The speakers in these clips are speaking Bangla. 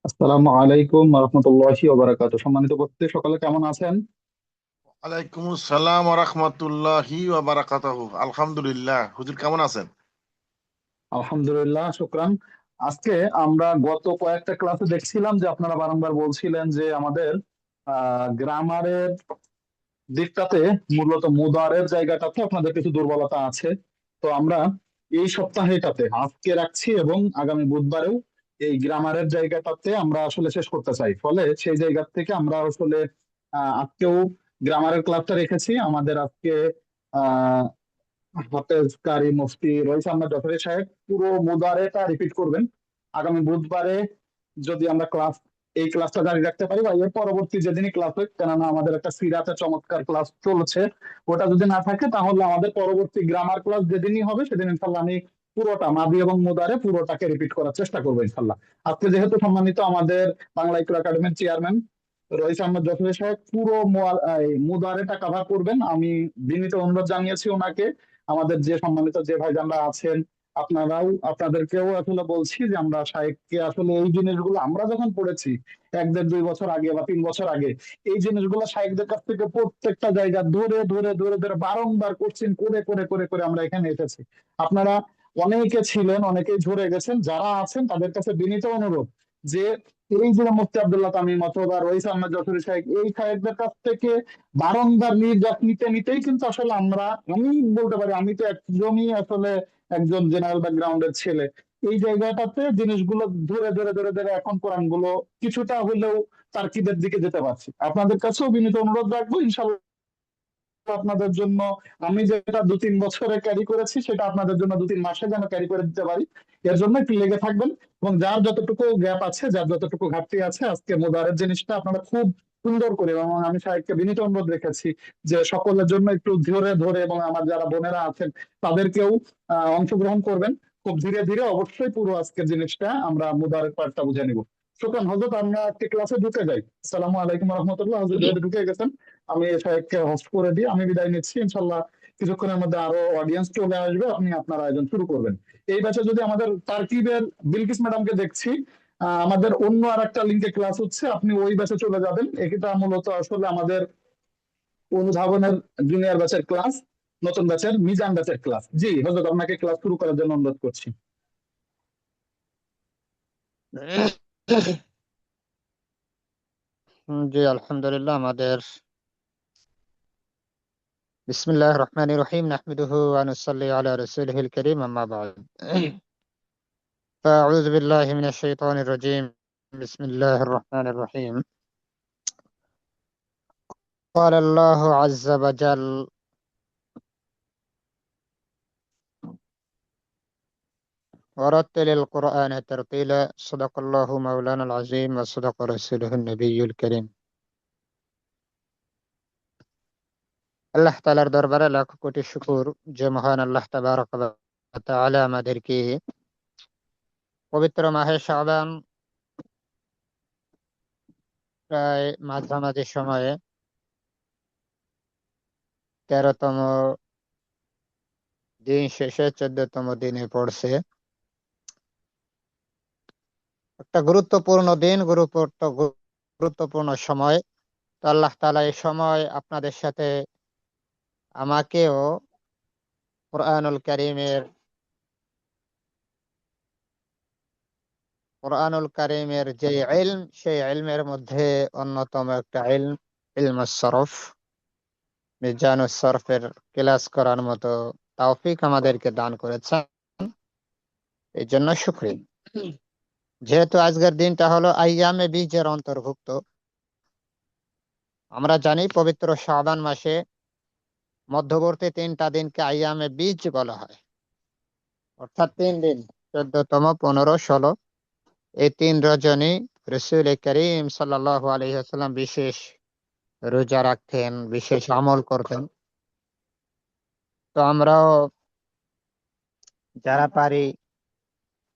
আসসালামু আলাইকুম রহমতুল্লাহি ওয়া সম্মানিত উপস্থিতি সকলে কেমন আছেন? ওয়ালাইকুম আসসালাম ওয়া রাহমাতুল্লাহি ওয়া বারাকাতুহু। আলহামদুলিল্লাহ, হুজুর কেমন আছেন? আলহামদুলিল্লাহ, শুকরান। আজকে আমরা গত কয়েকটা ক্লাসে দেখছিলাম যে আপনারা বারংবার বলছিলেন যে আমাদের গ্রামারের দিকটাতে, মূলত মুদারের জায়গাটাতে আপনাদের কিছু দুর্বলতা আছে। তো আমরা এই সপ্তাহেটাতে আজকে রাখছি এবং আগামী বুধবারেও এই গ্রামারের জায়গাটাতে আমরা আসলে শেষ করতে চাই। ফলে সেই জায়গা থেকে আমরা আসলে আজকেও গ্রামারের ক্লাসটা রেখেছি। আমাদের আজকে আহ হাফেজ কারি মুফতি রয়েছে আমরা যশোরের সাহেব পুরো মুদারেটা রিপিট করবেন আগামী বুধবারে। যদি আমরা এই ক্লাসটা জারি রাখতে পারি বা এর পরবর্তী যেদিনই ক্লাস হয়, কেননা আমাদের একটা সিরাতে চমৎকার ক্লাস চলছে, ওটা যদি না থাকে তাহলে আমাদের পরবর্তী গ্রামার ক্লাস যেদিনই হবে সেদিন ইনশাল্লাহ আমি পুরোটা মাদি এবং মুদারে পুরোটাকে রিপিট করার চেষ্টা করবো ইনশাল্লাহ। আজকে যেহেতু সম্মানিত আমাদের বাংলা ইকরা একাডেমির চেয়ারম্যান রয়েছে আহমদ জসির সাহেব পুরো এই মুদারেটা কভার করবেন, আমি বিনীত অনুরোধ জানিয়েছি ওনাকে। আমাদের যে সম্মানিত যে ভাইজানরা আছেন, আপনাদেরকেও আসলে বলছি যে আমরা শাহেককে আসলে এই জিনিসগুলো আমরা যখন পড়েছি 1 দেড় 2 বছর আগে বা 3 বছর আগে, এই জিনিসগুলো শাহেকদের কাছ থেকে প্রত্যেকটা জায়গা ধরে ধরে ধরে ধরে বারংবার কোশ্চিন করে করে করে করে আমরা এখানে এসেছি। আপনারা অনেকে ছিলেন, অনেকেই ঝরে গেছেন, যারা আছেন তাদের কাছে বিনীত অনুরোধ যে এই যে মুফতি আব্দুল্লাহ তামিম অথবা রইস আহমদ যশোরী সাহেব, এই সাহেবদের কাছ থেকে বারংবার নির্যাত নিতে নিতেই কিন্তু আসলে আমি বলতে পারি, আমি তো একদমই আসলে একজন জেনারেল ব্যাকগ্রাউন্ডের ছেলে। এই জায়গাটাতে জিনিসগুলো ধরে ধরে ধরে ধরে এখন কোরআন গুলো কিছুটা হলেও তার্কিদের দিকে যেতে পারছি। আপনাদের কাছেও বিনীত অনুরোধ রাখবো ইনশাল্লাহ আপনাদের জন্য আমি যেটা 2-3 বছরে ক্যারি করেছি সেটা আপনাদের জন্য 2-3 মাসে যেন ক্যারি করে দিতে পারি। এর জন্য একটু লেগে থাকবেন এবং যার যতটুকু গ্যাপ আছে, যার যতটুকু ঘাটতি আছে, আজকে মোদারের জিনিসটা আপনারা খুব সুন্দর করে, এবং আমি সাহেবকে বিনীত অনুরোধ রেখেছি যে সকলের জন্য একটু ধরে ধরে, এবং আমার যারা বোনেরা আছেন তাদেরকেও অংশগ্রহণ করবেন। খুব ধীরে ধীরে অবশ্যই পুরো আজকের জিনিসটা আমরা মুদারের পার্টটা বুঝে নিব। সুতরাং হজরত আমরা একটি ক্লাসে ঢুকে যাই। আসসালামু আলাইকুম রহমতুল্লাহ। হজরত যেহেতু ঢুকে গেছেন, আমি সাহেবকে হোস্ট করে দিয়ে আমি বিদায় নিচ্ছি ইনশাল্লাহ। কিছুক্ষণের মধ্যে আরো অডিয়েন্স চলে আসবে, আপনি আপনার আয়োজন শুরু করবেন। এই ব্যাচে যদি আমাদের তারকিবের বিলকিস ম্যাডামকে দেখছি, আমাদের অন্য আর একটা লিঙ্কে ক্লাস হচ্ছে, আপনি ওই ব্যাচে চলে যাবেন। এটা মূলত আসলে আমাদের অনুধাবনের জুনিয়র ব্যাচের ক্লাস, নতুন ব্যাচের মিজান ব্যাচের ক্লাস। জি হজরত, আপনাকে ক্লাস শুরু করার জন্য অনুরোধ করছি। জি আলহামদুলিল্লাহ। আমাদের বিসমিল্লাহির রহমানির রহিম, নাহমাদুহু ওয়া নুসাল্লি আলা রাসূলিহিল কারীম, আম্মা বা'দ। ফাআউযু বিল্লাহি মিনাশ শাইতানির রাজীম। বিসমিল্লাহির রহমানির রহিম। قال الله عز وجل: ورتل القرآن ترتيلا صدق الله مولانا العظيم وصدق رسوله النبي الكريم। আল্লাহ তাআলার দরবারে লাখ কোটি শুকর যে মহান আল্লাহ তাবারক ওয়া তাআলা আমাদেরকে পবিত্র মাহে শাবান প্রায় মাঝামাঝি সময়ে 13তম দিন শেষে 14তম দিনে পড়ছে। একটা গুরুত্বপূর্ণ দিন, গুরুত্বপূর্ণ সময়। তো আল্লাহ তাআলা এই সময় আপনাদের সাথে আমাকেও কোরআনুল কারীমের কোরআনুল কারীমের যে ইলম, সেই ইলমের মধ্যে অন্যতম একটা ইলম, ইলমুস সরফ, মিজানুস সরফের ক্লাস করার মতো তৌফিক আমাদেরকে দান করেছেন। এই জন্য শুকরিয়া। যেহেতু আজকের দিনটা হলো আইয়ামে বীজের অন্তর্ভুক্ত, আমরা জানি পবিত্র শাবান মাসে মধ্যবর্তী 3টা দিনকে আইয়ামে বীজ বলা হয়, অর্থাৎ 3 দিন, 14তম, 15, 16। এই 3 রজনী রাসূল করিম সাল্লাল্লাহু আলাইহি ওয়াসাল্লাম বিশেষ রোজা রাখতেন, বিশেষ আমল করতেন। তো আমরাও যারা পারি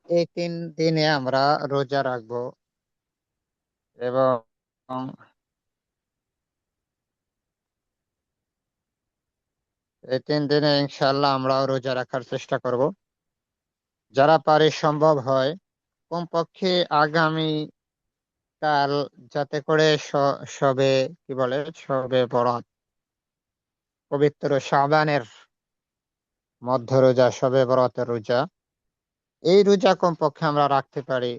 এই 3 দিনে আমরা রোজা রাখবো, এবং এই 3 দিনে ইনশাআল্লাহ আমরাও রোজা রাখার চেষ্টা করব। যারা পারি, সম্ভব হয় কমপক্ষে আগামী আগামীকাল যাতে করে সবে কি বলে সবে বরাত পবিত্র শাবানের মধ্য রোজা সবে বরাতের রোজা, এই রোজা কমপক্ষে আমরা রাখতে পারি,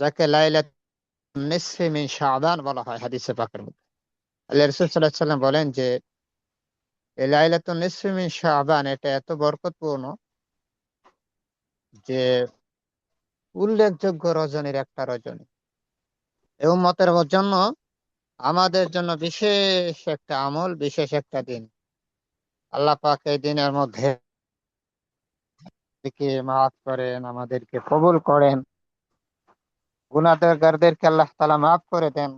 যাকে লাইলাতুন নিসফি মিন শাবান বলা হয় হাদিসে পাকের মধ্যে। আল্লাহ রাসূল সাল্লাল্লাহু আলাইহি ওয়াসাল্লাম বলেন যে এই লাইলাতুন নিসফি মিন শাবান এটা এত বরকতপূর্ণ যে উল্লেখযোগ্য রজনীর একটা রজনী। এই উম্মতের জন্য, আমাদের জন্য বিশেষ একটা আমল, বিশেষ একটা দিন। আল্লাহ পাক এই দিনের মধ্যে আমাদেরকে মাফ করেন, আমাদেরকে কবুল করেন, গুনাহগারদেরকে আল্লাহ তাআলা মাফ করে দেন,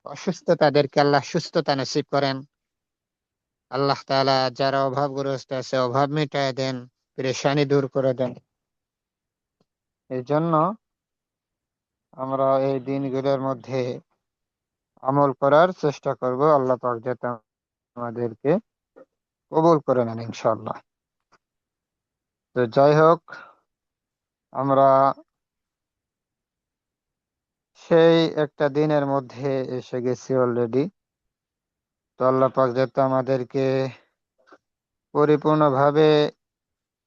অসুস্থতাদেরকে আল্লাহ সুস্থতা নসিব করেন। আল্লাহ তাআলা যারা অভাবগ্রস্ত আছে অভাব মিটায় দেন, পেরেশানি দূর করে দেন। এই জন্য আমরা এই দিনগুলোর মধ্যে আমল করার চেষ্টা করব। আল্লাহ পাক যাতে আমাদেরকে কবুল করে নেন ইনশাআল্লাহ। তো যাই হোক, আমরা সেই একটা দিনের মধ্যে এসে গেছি অলরেডি। তো আল্লাহ পাক যাতে আমাদেরকে পরিপূর্ণভাবে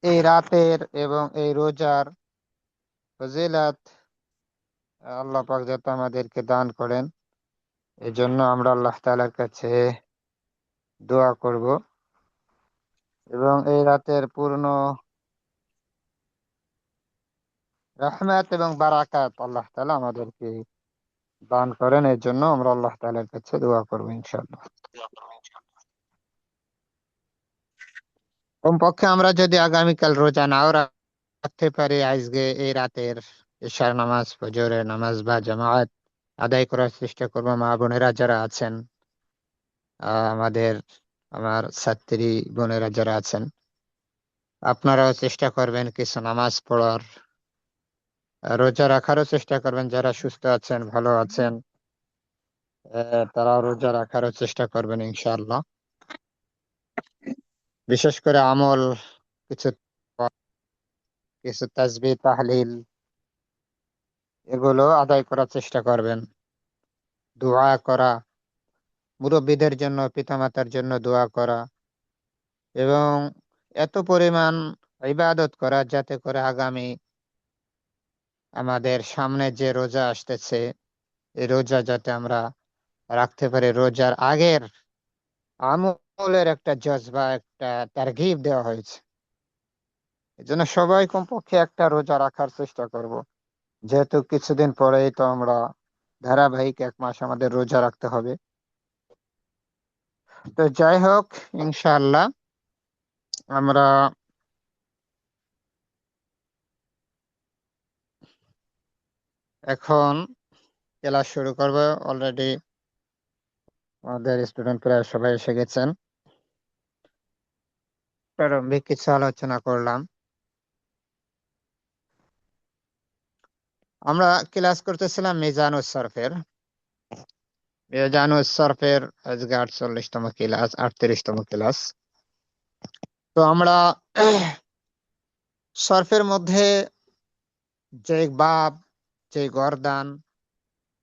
এই রাতের এবং এই রোজার ফজিলত আল্লাহ পাক যাতে আমাদেরকে দান করেন, এই জন্য আমরা আল্লাহ তাআলার কাছে দোয়া করব এবং এই রাতের পূর্ণ রহমত এবং বারাকাত আল্লাহ তাআলা আমাদেরকে দান করেন। এর জন্য আমরা আল্লাহ তাআলার কাছে দোয়া করব ইনশাআল্লাহ। কমপক্ষে আমরা যদি আগামীকাল রোজা নাও রাখতে পারি, আজকে এই রাতের ইশার নামাজ, ফজরের নামাজ বা জামাত আদায় করার চেষ্টা করব। মা বোনেরা যারা আছেন, আমার ছাত্রী বোনেরা যারা আছেন, আপনারাও চেষ্টা করবেন কিছু নামাজ পড়ার, রোজা রাখারও চেষ্টা করবেন। যারা সুস্থ আছেন, ভালো আছেন, তারা রোজা রাখারও চেষ্টা করবেন ইনশাআল্লাহ। বিশেষ করে আমল, কিছু কিছু তাসবিহ তাহলিল এগুলো আদায় করার চেষ্টা করবেন। দোয়া করা, মুরব্বীদের জন্য, পিতামাতার জন্য দোয়া করা এবং এত পরিমাণ ইবাদত করা যাতে করে আগামী আমাদের সামনে যে রোজা আসতেছে, এই রোজা যাতে আমরা রাখতে পারি। রোজার আগের আমলের একটা জজবা, একটা তারগিব দেওয়া হয়েছে। এই জন্য সবাই কমপক্ষে একটা রোজা রাখার চেষ্টা করব, যেহেতু কিছুদিন পরেই তো আমরা ধারাবাহিক 1 মাস আমাদের রোজা রাখতে হবে। তো যাই হোক, ইনশাআল্লাহ আমরা এখন ক্লাস শুরু করব। অলরেডি আমাদের স্টুডেন্ট প্রায় সবাই এসে গেছেন। প্রারম্ভিক কিছু আলোচনা করলাম। আমরা ক্লাস করতেছিলাম মিজানুস সরফের। মিজানুস সরফের আজকে 48তম ক্লাস, 38তম ক্লাস। তো আমরা সরফের মধ্যে যে বাব, যে গর্দান,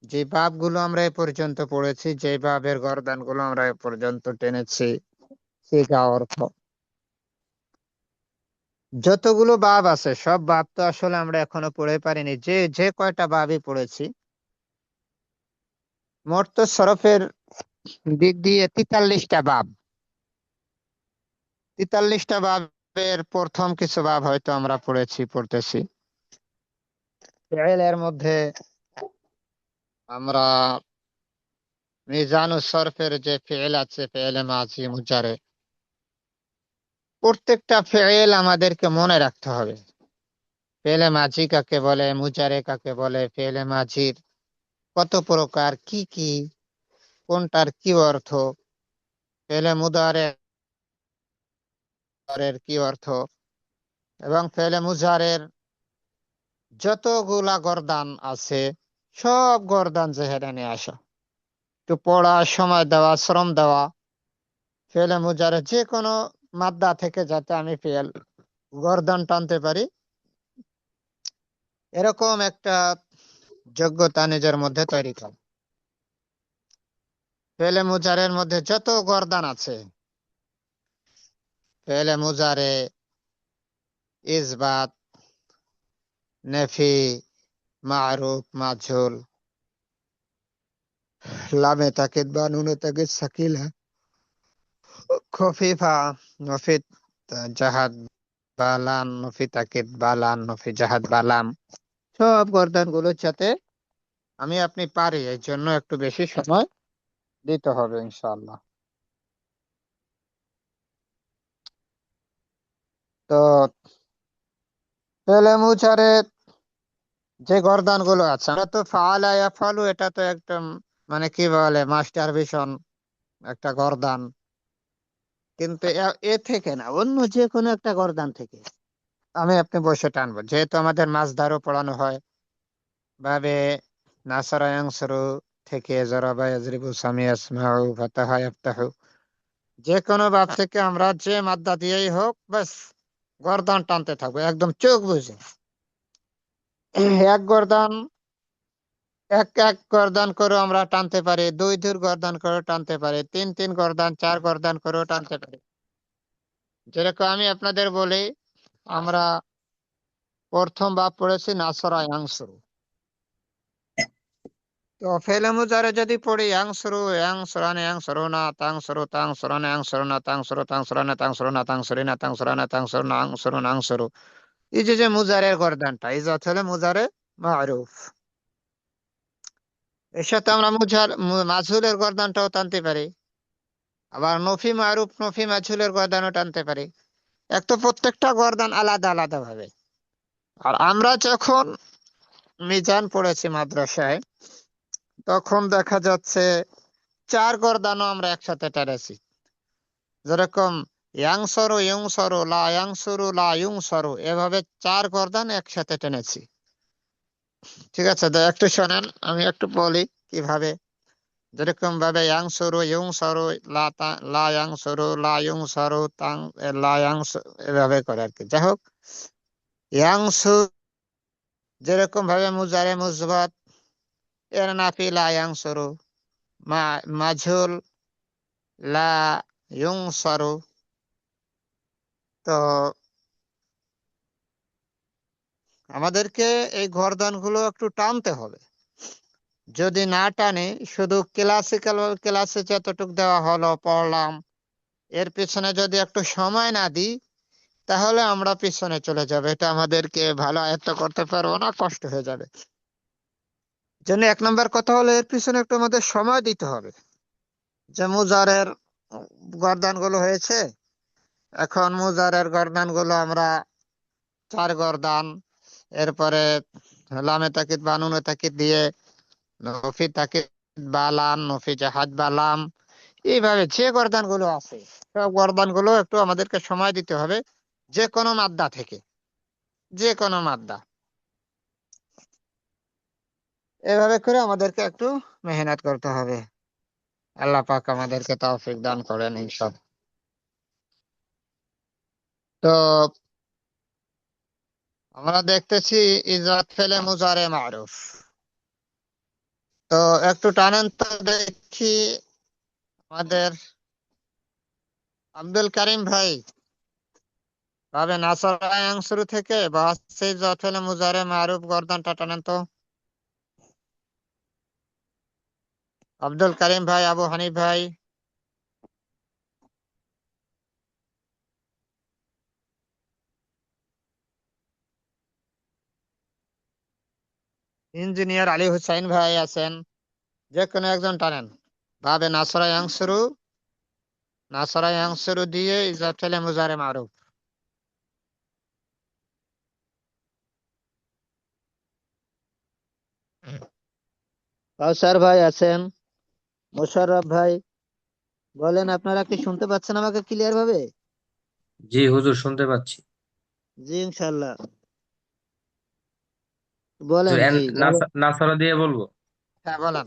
যে বাবগুলো আমরা এ পর্যন্ত পড়েছি, যে বাবের গর্দানগুলো আমরা এ পর্যন্ত টেনেছি, সিগা, অর্থ, যতগুলো বাব আছে সব বাব তো আসলে আমরা এখনো পড়ে পারিনি। যে যে কয়টা babই পড়েছি, মোট তো সরফের দিক দিয়ে 43টা বাব। 43টা বাবের প্রথম কিছু বাব হয়তো আমরা পড়তেছি। ফি'লের মধ্যে আমরা মিজানুস সরফের যে ফি'ল আছে, ফি'লে মাজি, মুজারে, প্রত্যেকটা ফি'ল আমাদেরকে মনে রাখতে হবে। ফি'লে মাজি কাকে বলে, মুজারে কাকে বলে, ফি'লে মাজির কত প্রকার, কি কি, কোনটার কি অর্থ, ফি'লে মুদারের কি অর্থ, এবং ফি'লে মুজারের যতগুলা গর্দান আছে সব গর্দান জেহেরে নিয়ে আসা, একটু পড়া, সময় দেওয়া, শ্রম দেওয়া। ফি'লে মুজারে যে কোনো মাদ্দা থেকে যাতে আমি ফি'ল গর্দান টানতে পারি, এরকম একটা যোগ্যতা নিজের মধ্যে তৈরি করা। ফেলে মুজারের মধ্যে যত গর্দান আছে, ফেলে মুজারে, ইসবাত, নেফি, মারুফ, মাজহুল, লামে তাকিদ বা নুনে তাকিদ সাকিলা, খফিফা, নফি জাহাদ বালাম, নফি তাকিদ বালাম, নফি জাহাদ বালাম, সব গর্দান গুলোর সাথে আমি আপনি পারি, এই জন্য একটু বেশি সময় দিতে হবে ইনশাআল্লাহ। তো ফেলে মুজারে যে গর্দান গুলো আছে, আমরা তো ফাআলা ইয়াফআলু, এটা তো একদম মানে কি বলে মাস্টার ভিশন একটা গর্দান, কিন্তু এ থেকে না, অন্য যে কোনো একটা গর্দান থেকে আমি আপনি বসে টানবো, যেহেতু আমাদের মাসদারও পড়ানো হয় ভাবে। নাসারা ইয়ানসুরু থেকে জরাবা ইয়াজরিবু সামি ইয়াসমাউ ফাতাহা ইয়াফতাহু, যে কোনো বাব থেকে আমরা যে মাদ্দা দিয়েই হোক বাস গর্দান টানতে থাকবো একদম চোখ বুঝে। এক গর্দান, এক এক গর্দান করে আমরা টানতে পারি, দুই দুই গর্দান করে টানতে পারি, তিন তিন গর্দান, চার গর্দান করেও টানতে পারি। যেরকম আমি আপনাদের বলি, আমরা প্রথম বাব পড়েছি নাসরা ইয়ানসুরু। তো ফেলে মুজারে যদি পড়ি ইয়াংসুরু, ইয়াংসুরানে, ইয়াংসুরুনা, তাংসুরু, তাংসুরানে, ইয়াংসুরুনা, তাংসুরু, তাংসুরানে, তাংসুরুনা, তাংসুরিনা, তাংসুরানে, তাংসুরুনা, আংসুরুনা, আংসুরু, এই যে যে মুজারের গর্দানটা, এই যে হলো মুজারে মারুফ। এর সাথে আমরা মাজহুলের গর্দানটাও টানতে পারি, আবার নফি মারুফ, নফি মাজহুলের গর্দানও টানতে পারি। এক তো প্রত্যেকটা গর্দান আলাদা আলাদা ভাবে। আর আমরা যখন মিজান পড়েছি মাদ্রাসায়, তখন দেখা যাচ্ছে চার গর্দানও আমরা একসাথে টেনেছি। যেরকম ইয়াংসরু, ইয়ংসরু, লা ইয়াংসুরু, লা ইয়ংসরু, এভাবে চার গর্দান একসাথে টেনেছি। ঠিক আছে, তো একটু শোনেন, আমি একটু বলি কিভাবে। যেরকম ভাবে ইয়াংসুরু, ইয়ংসরু, লা ইয়াংসুরু, লা ইয়ংসরু, লা ইয়াংসু, এভাবে করে আর কি। যাই হোক, ইয়াংসু যেরকম ভাবে মুজারে মুসবাত, এর নাফি লা ইয়াংসুরু, মাজহুল লা ইয়ংসরু। তো আমাদেরকে এই গর্দানগুলো একটু টানতে হবে। যদি না টানে, শুধু ক্লাসিক্যাল ক্লাসে যতটুকু দেওয়া হলো পড়লাম, এর পিছনে যদি একটু সময় না দিই, তাহলে আমরা পিছনে চলে যাবে, এটা আমাদেরকে ভালো আয়ত্ত করতে পারবো না, কষ্ট হয়ে যাবে। জন্য এক নম্বর কথা হলো এর পিছনে একটু আমাদের সময় দিতে হবে। যে মুজারের গর্দান গুলো হয়েছে, এখন মুজারের গর্দান গুলো আমরা চার গর্দান, এরপরে লামে তাকিদ বা নুনে তাকিদ দিয়ে নফি তাকিদ বালাম, নফি জাহাজ বালাম, এইভাবে যে গর্দান গুলো আছে সব গর্দান গুলো একটু আমাদেরকে সময় দিতে হবে, যে কোনো মাদ্দা থেকে, যে কোনো মাদ্দা। এভাবে করে আমাদেরকে একটু মেহনত করতে হবে। আল্লাহ পাক আমাদেরকে তৌফিক দান করেন এইসব। তো আমরা দেখতেছি ইজাত ফেলে মুজারে মারুফ। তো একটু টানেন তো দেখি আমাদের আব্দুল করিম ভাই, ভাবে নাসরায়াং শুরু থেকে বাসে ইজাত ফেলে মুজারে মারুফ গর্দানটা টানেন তো। আব্দুল করিম ভাই, আবু হানিফ ভাই, ইঞ্জিনিয়ার আলী হুসাইন ভাই আছেন, যে কোনো একজন টানেন। ভাবে নাসরায়াং শুরু দিয়ে ইজাত ফেলে মুজারে মারুফ। কাউসার ভাই আছেন, মোশাররফ ভাই, বলেন আপনারা কি শুনতে পাচ্ছেন আমাকে ক্লিয়ার ভাবে? জি হুজুর, শুনতে পাচ্ছি। জি ইনশাল্লাহ, হুজুর, বলেন জি বলেন। নাসারা দিয়ে বলবো। হ্যাঁ বলেন।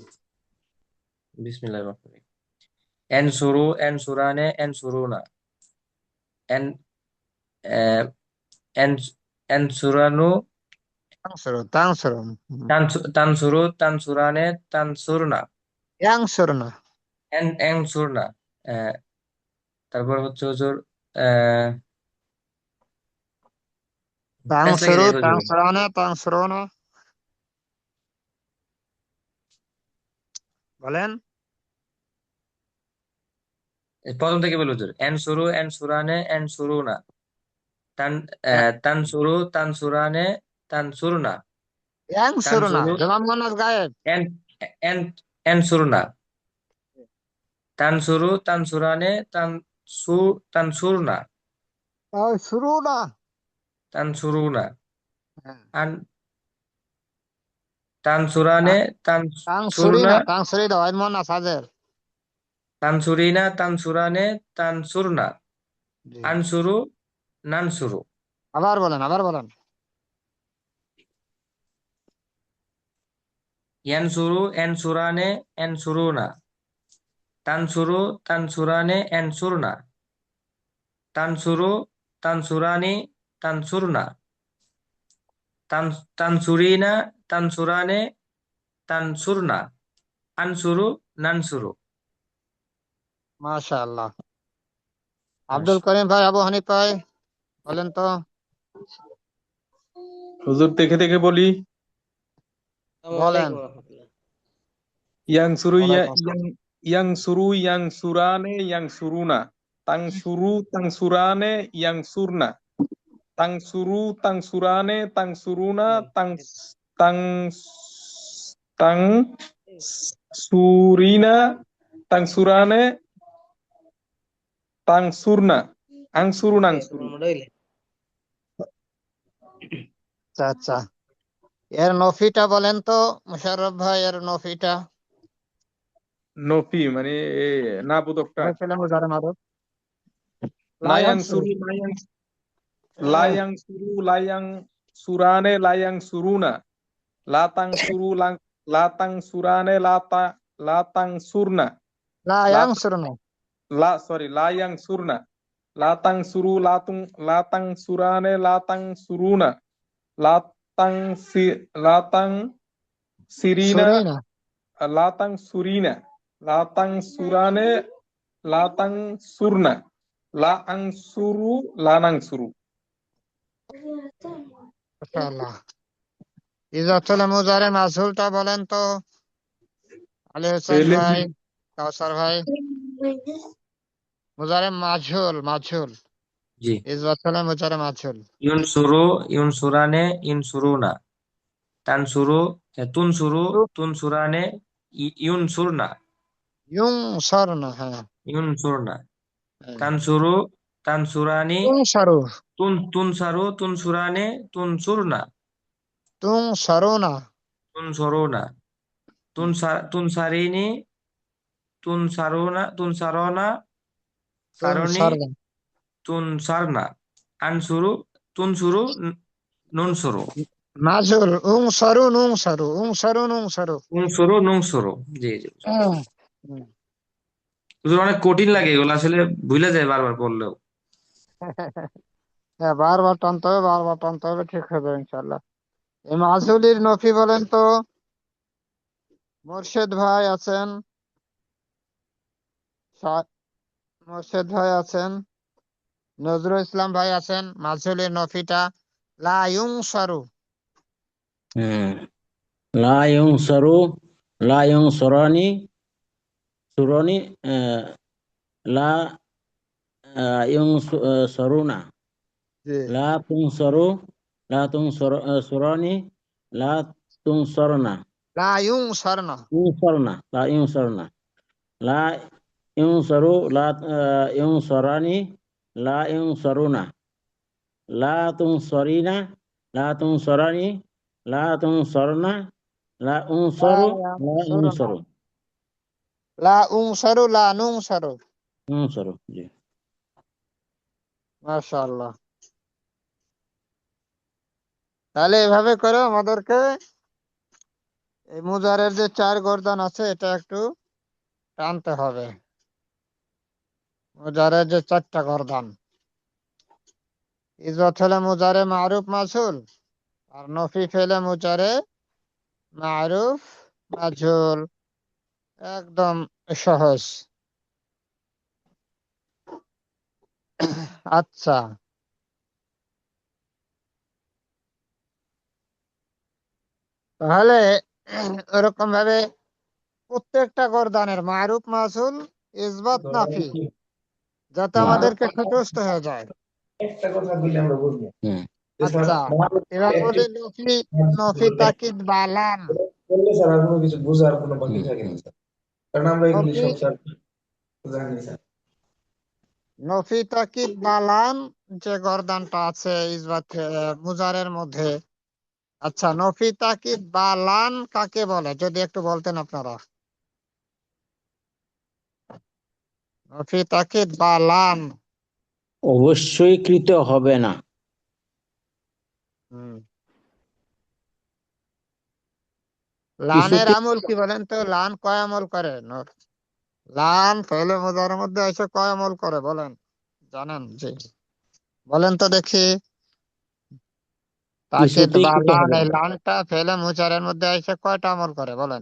বিসমিল্লাহির রহমানির রহিম। এনসুরু, এনসুরানে, এনসুরুনা, এন আহ, এন এনসুরানু, তানসুরু তানসুরু তানসুরানে তানসুরনা, ইয়াংসুরনা এনসুরনা। তারপর হচ্ছে হুজুর আহ প্যাঁচ লেগে তানসুরু যায় হুজুর। তানসুরানা তানসুরুনা বলেন। প্রথম থেকে বলি হুজুর, এনসুরু এনসুরানে এনসুরুনা, তানসুরু তানসুরানে তানসুরনা, ইয়াংসুরনা তানসুরু জবাব মোহাম্মদ গায়েব। এন এন এনসুরনা, তানসুরু তানসুরানে তানসুরনা, তানসুরুনা তানসুরুনা, হ্যাঁ। আন তানসুরানে তানসুরনা, তানসুরিনা তানসুরি দাও মোহাম্মদ সাজের। তানসুরিনা তানসুরানে তানসুরনা, জি আনসুরু নানসুরু। আবার বলেন আবার বলেন। ইয়ানসুরু এনসুরানে এনসুরুনা, তানসুরু তানসুরানে এনসুরনা, তানসুরু তানসুরানি তানসুরনা, তানসুরিনা তানসুরানে তানসুরনা, আনসুরু নানসুরু। মাশাআল্লাহ। আব্দুল করিম ভাই আবু হানিফা ভাই বলেন তো। হুজুর দেখে দেখে বলি। বলেন। ইয়াং সুরু ওয়ালাইকুম আসসালাম। ইয়াং সুরু ইয়াং সুরানে ইয়াং সুরুনা, তাং সুরু তাং সুরানে ইয়াং সুরনা, তাং সুরু তাং সুরানে তাং সুরুনা, তাং তাং তাং সুরিনা তাং সুরানে তাং সুরনা, আং সুরু নাং সুরু। আচ্ছা আচ্ছা, এর নফিটা বলেন তো মুশাররফ ভাই, এর নফিটা। নফি মানে না বোধকটা। পেলাম মুজারে মারুফ। লায়াং লায়াংসুরু সুরু লায়াং সুরু লায়াং সুরানে লায়াং সুরুনা, latang suru latang surane latang surna, lat লায়াংসুরুনা sorry layang surna, latang suru latang surane latang suruna, latang sirina সুরিনা latang surina, latang surane latang surna, laang suru lanang suru. মাশাআল্লাহ। ইজাতুল মুজারে মাজহুলটা বলেন তো আলী হোসেন Pele ভাই, কাউসার ভাই। মুজারে মাজহুল মাজহুল জি। ইজাতুল মুজারে মাজহুল। ইউনসুরু ইউনসুরানে ইনসুরুনা, তানসুরু তুনসুরু তুনসুরানে ইউনসুরনা, ইউং সরনা হ্যাঁ ইউনসুরনা, হ্যাঁ। তানসুরু তানসুরানি তুং সারু তুনসারু তুনসুরানে তুনসুরনা, তুং সারুনা তুনসরুনা, তুনসারিনি তুনসারনা, তুং সারনি সারনা তুনসারনা, আনসুরু তুনসুরু নুনসুরু, মাজহুল উং সারু নুং সারু উং সারু নুং সারু। নুনসুরু নুনসুরু। জি জি। হুম, হুম। হুজুর অনেক কঠিন লাগে এগুলো, আসলে ভুলে যায় বারবার পড়লেও। হ্যাঁ বারবার টানতে হবে বারবার টানতে হবে, ঠিক হবে ইনশাল্লাহ। এই মাজহুলির নফি বলেন তো। মোর্শেদ ভাই আছেন, মোর্শেদ ভাই আছেন, নজরুল ইসলাম ভাই আছেন। মাজহুলির নফিটা লা ইউং সারু। লা ইউনসারু লা ইউনসরানি সুরনি লা ইউনসরুনা, জি লা তুনসরু লা সুরনি লা তুনসরনা, লা ইউং সারনা লা ইউনসরনা, লা ইউনসরু ইউনসরানি লা ইউনসরুনা, লা তুনসরিনা লা তুনসরানি লা তুনসরনা, লা লা উনসরু লা ইয়ানসুরনা উনসরু, লা উং সারু লা নুং সারু। উনসরু। জি। মাশাআল্লাহ। তাহলে এভাবে করে আমাদেরকে এই মুজারের যে চার গর্দান আছে এটা একটু টানতে হবে। মুজারের যে চারটা গর্দান, ইজাত হলে মুজারে মারুফ মাজহুল, আর নফি ফেলে মুজারে মারুফ মাজহুর, একদম সহজ। আচ্ছা, তাহলে ওরকম ভাবে প্রত্যেকটা গরদানের মারুফ মাজহুর ইসবাত নাফি, যাতে আমাদেরকে মুখস্থ হয়ে যায়। হুম। আচ্ছা, এবার বলি নফি, নফি তাকিদ বালান। নফি, নফি তাকিদ বালান যে গরদানটা আছে ইসবাত মুজারের মধ্যে। আচ্ছা, নফি তাকিদ বালান কাকে বলে যদি একটু বলতেন আপনারা। নফি তাকিদ বালান। অবশ্যই কৃত হবে না। হুম, লানের কিছুতে আমল কি বলেন তো? লান কয় আমল করে? লান ফেলে মুজারের মধ্যে এসে কয় আমল করে বলেন? জানেন? জি, বলেন তো দেখি। তাকিদ কিছুতেই কৃত বালান, হবে এই না। লানটা ফেলে মুজারের মধ্যে এসে কয়টা আমল করে বলেন?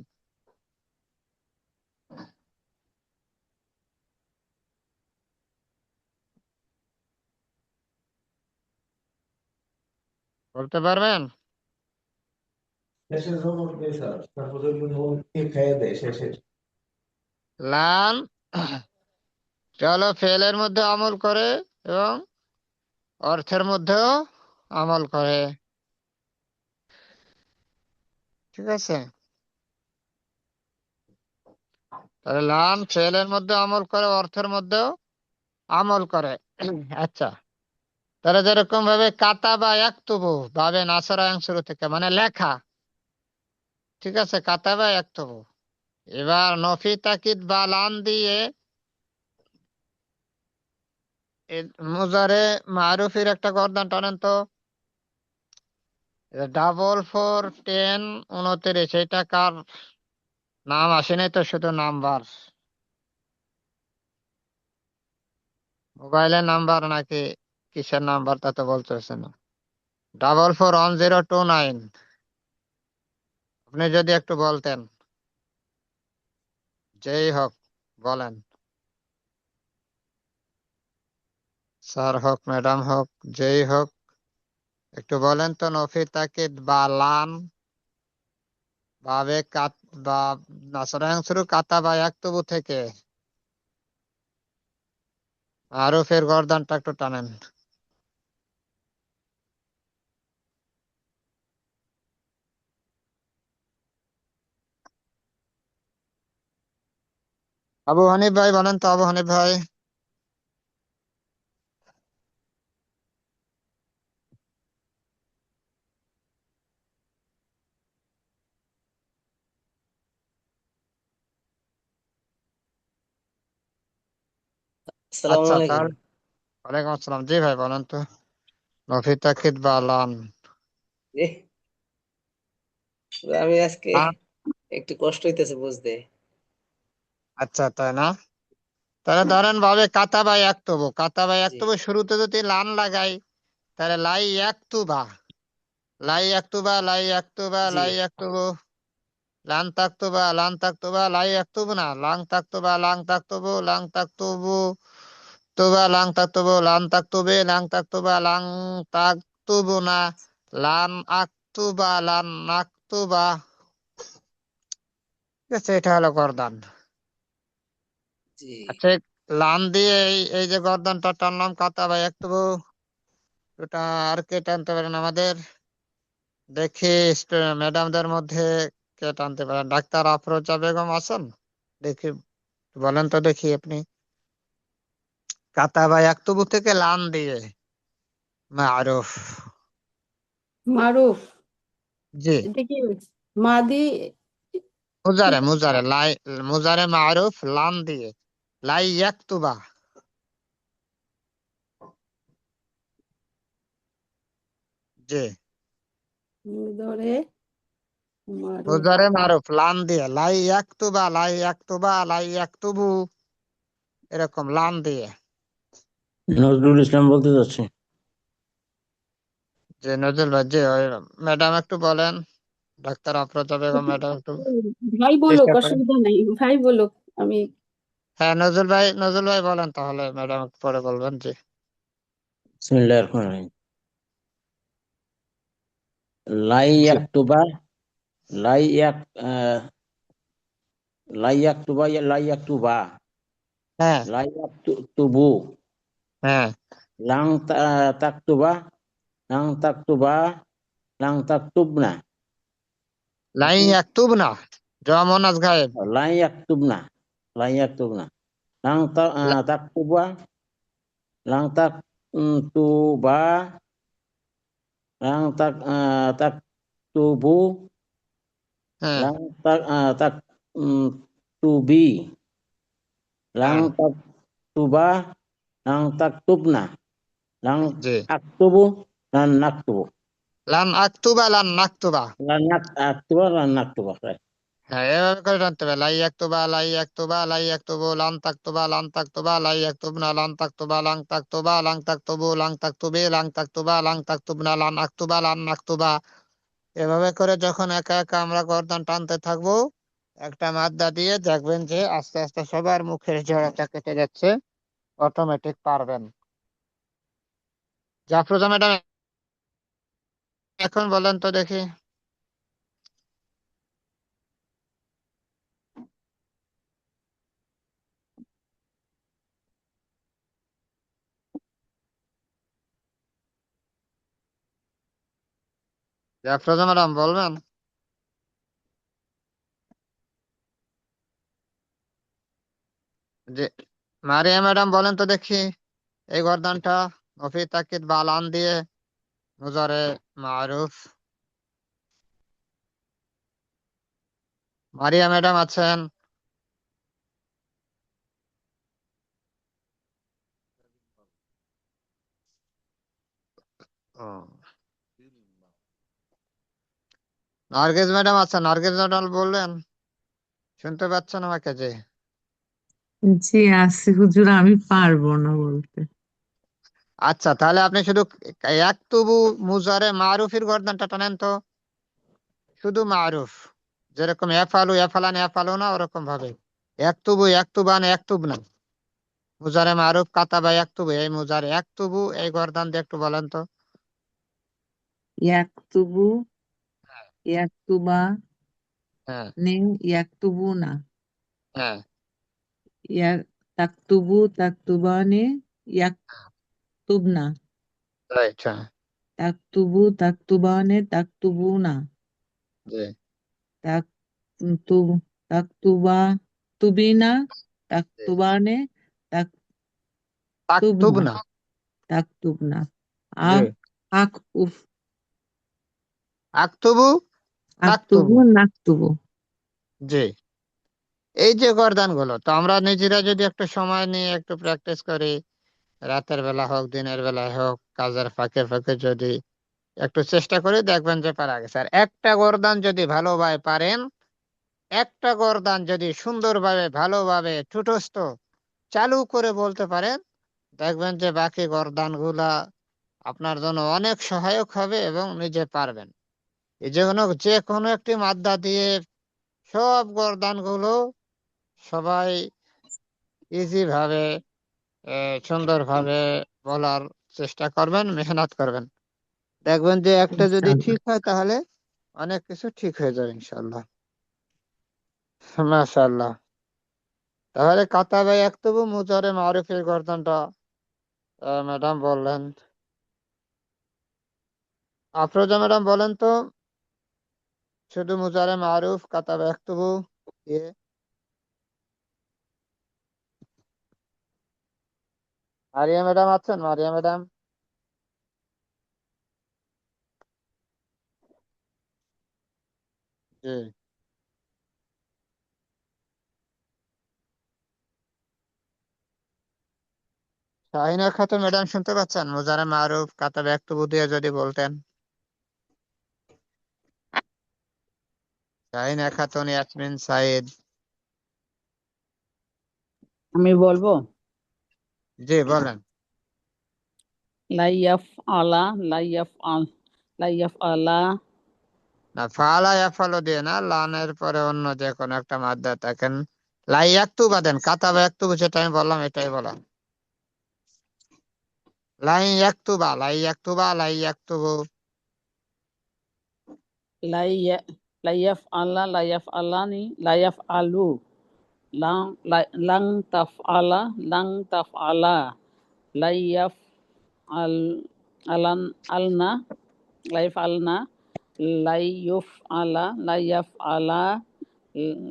বলতে পারবেন? লান চলো ফেলের মধ্যে আমল করে এবং অর্থের মধ্যেও আমল করে। ঠিক আছে, তাহলে লান ফেলের মধ্যে আমল করে, অর্থের মধ্যেও আমল করে। আচ্ছা, তাহলে যেরকম ভাবে কাতা বা একতুবু ভাবে নাসরা শুরু থেকে মানে লেখা। ঠিক আছে, কাতা বা একতুবু। এবার নফি তাকিদ বা লান দিয়ে মুজারে মারুফের একটা গর্দান টানেন তো। 441029, এটা কার নাম আসেনি তো, শুধু নাম্বার, মোবাইলের নাম্বার নাকি কিসের নাম্বার তা তো বলতেছে না। 441029, আপনি যদি একটু বলতেন। যেই হোক বলেন, স্যার হোক ম্যাডাম হোক, যেই হোক একটু বলেন তো। নফি তাকিদ বা লান বাবে কাত বা নাসরাং শুরু কাতা বা একতবু থেকে আরফের গর্দানটা একটু টানেন। আবু হানিফ ভাই বলেন তো, আবু হানিফ ভাই। আসসালামু আচ্ছা, আলাইকুম। তাহলে ওয়ালাইকুম আসসালাম। জি ভাই বলেন তো, নফি তাকিদ বা লান। জি, আমি আজকে লান, একটু কষ্ট হইতেছে বুঝতে। আচ্ছা তাই না? তাহলে ধরেন ভাবে কাতা বা একতবু, কাতা বা জি একতবু শুরুতে যদি লান লাগাই, তাহলে লাই একতুবা, লাই একতুবা, লাই একতুবা, জি লাই একতুবু, লান তাকতুবা, লান তাকতুবা, লাই একতুবু না, লাং তাকতুবা, লাং তাকতুবু, লাং তাকতুবু, তুবা, লাং তাকতুবু, লান তাকতুবে, লাং তাকতুবা, লাং তাকতুবু না, লান আকতুবা, লান নাকতুবা। ঠিক আছে, এটা হলো গর্দান। জি আচ্ছা, লান দিয়ে এই যে গর্দানটা টানলাম, কাতা বা একতুবু, ওটা আর কে টানতে পারেন আমাদের? দেখি ম্যাডামদের মধ্যে কে টানতে পারেন? ডাক্তার আফরোজা বেগম আছেন? দেখি, বলেন তো দেখি আপনি। কাতা বা একতুবু থেকে লান দিয়ে মারুফ। মারুফ, জি, এটা কি মাদি? মুজারে, মুজারে লাই, মুজারে মারুফ লান দিয়ে লাই একতুবা। জি, ধরে মারুফ। মুজারে মারুফ লান দিয়ে লাই একতুবা, লাই একতুবা, লাই একতুবু, এরকম লান দিয়ে। নজরুল ইসলাম বলতে যাচ্ছে। জি নজরুল ভাই, জি ম্যাডাম একটু বলেন, ডাক্তার আফরোজা বেগম ম্যাডাম একটু ভাই বলুক, চেষ্টা করেন। অসুবিধা নাই, ভাই বলুক। আমি হ্যাঁ নজরুল ভাই বলেন, তাহলে ম্যাডাম একটু পরে বলবেন। জি বিসমিল্লাহির রহমানির রহিম। লাই জি ইয়াকতুবা লাই ইয়াক আহ, লাই ইয়াকতুবা লাই ইয়াকতুবা হ্যাঁ লাই ইয়াকতুবু হ্যাঁ লাং তাকতুবা লাং তাকতুবা লাং তাকতুবনা লাই ইয়াকতুব না, জমনাজ গায়েব। লাই ইয়াকতুবনা লাই ইয়াকতুবনা লাং তাকতুবা লাং তাকতুবা লাং taktubu হ্যাঁ lang taktubi lang হ্যাঁ taktuba lang taktubna lang জি aktubu lan naktubu লান আকতুবা লান নাকতুবা। aktuba lan naktuba right. হ্যাঁ এভাবে করে জানতে হবে, লাই একতুবা লাই একতুবা লাই একতুবু লান তাকতুবা লান তাকতুবা লাই একতুবনা লান তাকতুবা লাং তাকতুবা লাং তাকতুবু লাং তাকতুবে লাং তাকতুবা লাং তাকতুবনা লান আকতুবা লান নাকতুবা। এভাবে করে যখন একা একা আমরা গর্দান টানতে থাকবো, একটা মাদ্দা দিয়ে দেখবেন যে আস্তে আস্তে সবার মুখের জড়তা কেটে যাচ্ছে, অটোমেটিক পারবেন। জাফরুজা ম্যাডাম এখন বলেন তো দেখি। জাফরুজা ম্যাডাম বলবেন? যে মারিয়া ম্যাডাম বলেন তো দেখি, এই গর্দানটা মফি তাকিদ বালান দিয়ে মুজারে মারুফ। মারিয়া ম্যাডাম আছেন? ও, নার্গিস ম্যাডাম আছেন? নার্গিস ম্যাডাম বললেন, শুনতে পাচ্ছেন আমাকে? যে জি আছে হুজুর, আমি পারবো না বলতে। আচ্ছা, তাহলে আপনি শুধু একতুবু মুজারে মারুফের গর্দানটা টানেন তো, শুধু মারুফ, যেরকম এফালু এফালান এফালু না, ওরকম ভাবে একতুবু একতুবান একতুব না, মুজারে মারুফ কাতাবা একতুবু, এই মুজারে একতুবু এই গর্দান দিয়ে একটু বলেন তো। ইয়াকতুবু, ইয়াকতুবা, হ্যাঁ নিন ইয়াকতুবুনা, হ্যাঁ ইয়াক তাকতুবু, তাকতুবানে, ইয়াকতুবনা, রাইট হ্যাঁ তাকতুবু, তাকতুবানে, তাকতুবুনা, জি তাকতুব, তাকতুবা, তুবিনা, জি। তাকতুবানে, তাকতুব তাকতুবনা, না, তাকতুবনা, জি আক, আক উফ, আকতুবু আকতুবু, তাকতুবু, নাকতুবু। জি। এই যে গর্দান গুলো তো আমরা নিজেরা যদি একটু সময় নিয়ে একটু প্র্যাকটিস করি, রাতের বেলা হোক দিনের বেলায় হোক, কাজের ফাঁকে ফাঁকে যদি একটু চেষ্টা করে দেখবেন যে পারা গেছে। আর একটা গর্দান যদি ভালোভাবে পারেন, একটা গর্দান যদি সুন্দরভাবে ভালোভাবে ঠুটস্থ চালু করে বলতে পারেন, দেখবেন যে বাকি গর্দান গুলা আপনার জন্য অনেক সহায়ক হবে এবং নিজে পারবেন। এই যে কোনো একটি মাদ্দা দিয়ে সব গর্দান গুলো সবাই ইজি ভাবে সুন্দরভাবে বলার চেষ্টা করবেন, মেহনত করবেন। দেখবেন যে একটা যদি ইনশাআল্লাহ। ঠিক হয়, তাহলে অনেক কিছু ঠিক হয়ে যাবে ইনশাল্লাহ। মাশাআল্লাহ। তাহলে কাতাবে একতুবু মুজারে মারুফের গর্দনটা ম্যাডাম বললেন। আফরোজা ম্যাডাম বলেন তো, শুধু মুজারে মারুফ কাতাবে একতুবু দিয়ে। মারিয়া ম্যাডাম আছেন? মারিয়া ম্যাডাম? জি। শাহিনা খাতুন ম্যাডাম শুনতে পাচ্ছেন? মুজারে মারুফ কাতাবে একতুবু দিয়ে যদি বলতেন। শাহিনা খাতুন, ইয়াসমিন, সাইদ। আমি বলবো, জি বলেন। লাইয়াফ আলা, লাইয়াফ আল, লা ইয়াফআলা, না, ফালা ইয়াফালু দিয়ে না, লানের পরে অন্য যে কোনো একটা মাদ্দা থাকেন। লাই ইয়াকতুবা দেন, কাতাবা ইয়াকতুবু যেটা আমি বললাম এটাই বলা। লাই ইয়াকতুবা, লাই ইয়াকতুবা, লাই ইয়াকতুবু। লা ইয়া লা ইয়াফআলা, লা ইয়াফআলানি, লা ইয়াফআলু, লাং তাফআলা, লাং তাফআলা, লা ইয়াফআল আলনা, লা ইয়াফআলনা, লা ইউফআলা, লা ইয়াফআলা,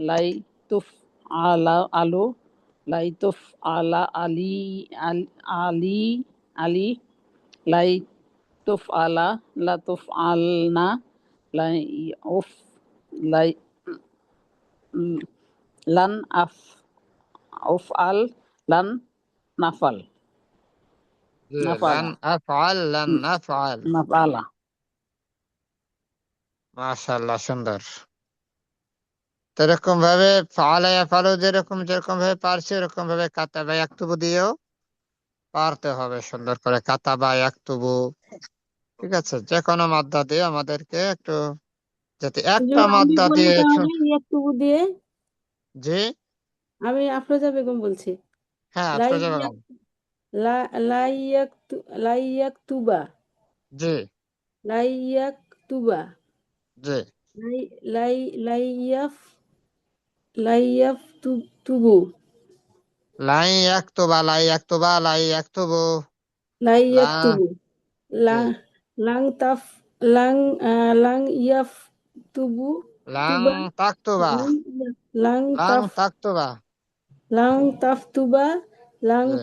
লাই তুফআলা আলু, লাই তুফআলা আলি, আলি, আলি, লাই তুফআলা, লা তুফআলনা, লাই উফ, লাই লান আফআল, লান নাফাল, জি, লান নাফালা, আফআল, লান নাফআল। নাফালা। মাশাআল্লাহ, সুন্দর। তো এরকম ভাবে ফালা ইয়াফালু যেরকম যেরকম ভাবে পারছি এরকম ভাবে কাতাবা ইয়াকতুবু দিয়েও পারতে হবে সুন্দর করে। কাতাবা ইয়াকতুবু, ঠিক আছে? যে কোনো মাদ্দা দিয়ে আমাদেরকে একটু, যাতে একটা হুজুর, আমি মাদ্দা বলি দিয়ে তাহলে ইয়াকতুবু দিয়ে। জি, আমি আফরোজা বেগম বলছি। হ্যাঁ, লাই আফরোজা বেগম। ইয়াক- লাই লাই ইয়াকতুবা, জি, লাই ইয়াকতুবা, জি। লাই লাই লাই ইয়াফ লাই তুবু, লাই ইয়াকতুবা, লাই ইয়াকতুবা, লাই ইয়াকতুবু। লাই লা, ইয়াকতুবু, জি। লাং তাফ, লাং লাং ইয়াফ তুবু, লাং তুবা, তাকতুবা, লাং লাং লাং তাফ, তাকতুবা। লাং তাফতুবা, লাং জি,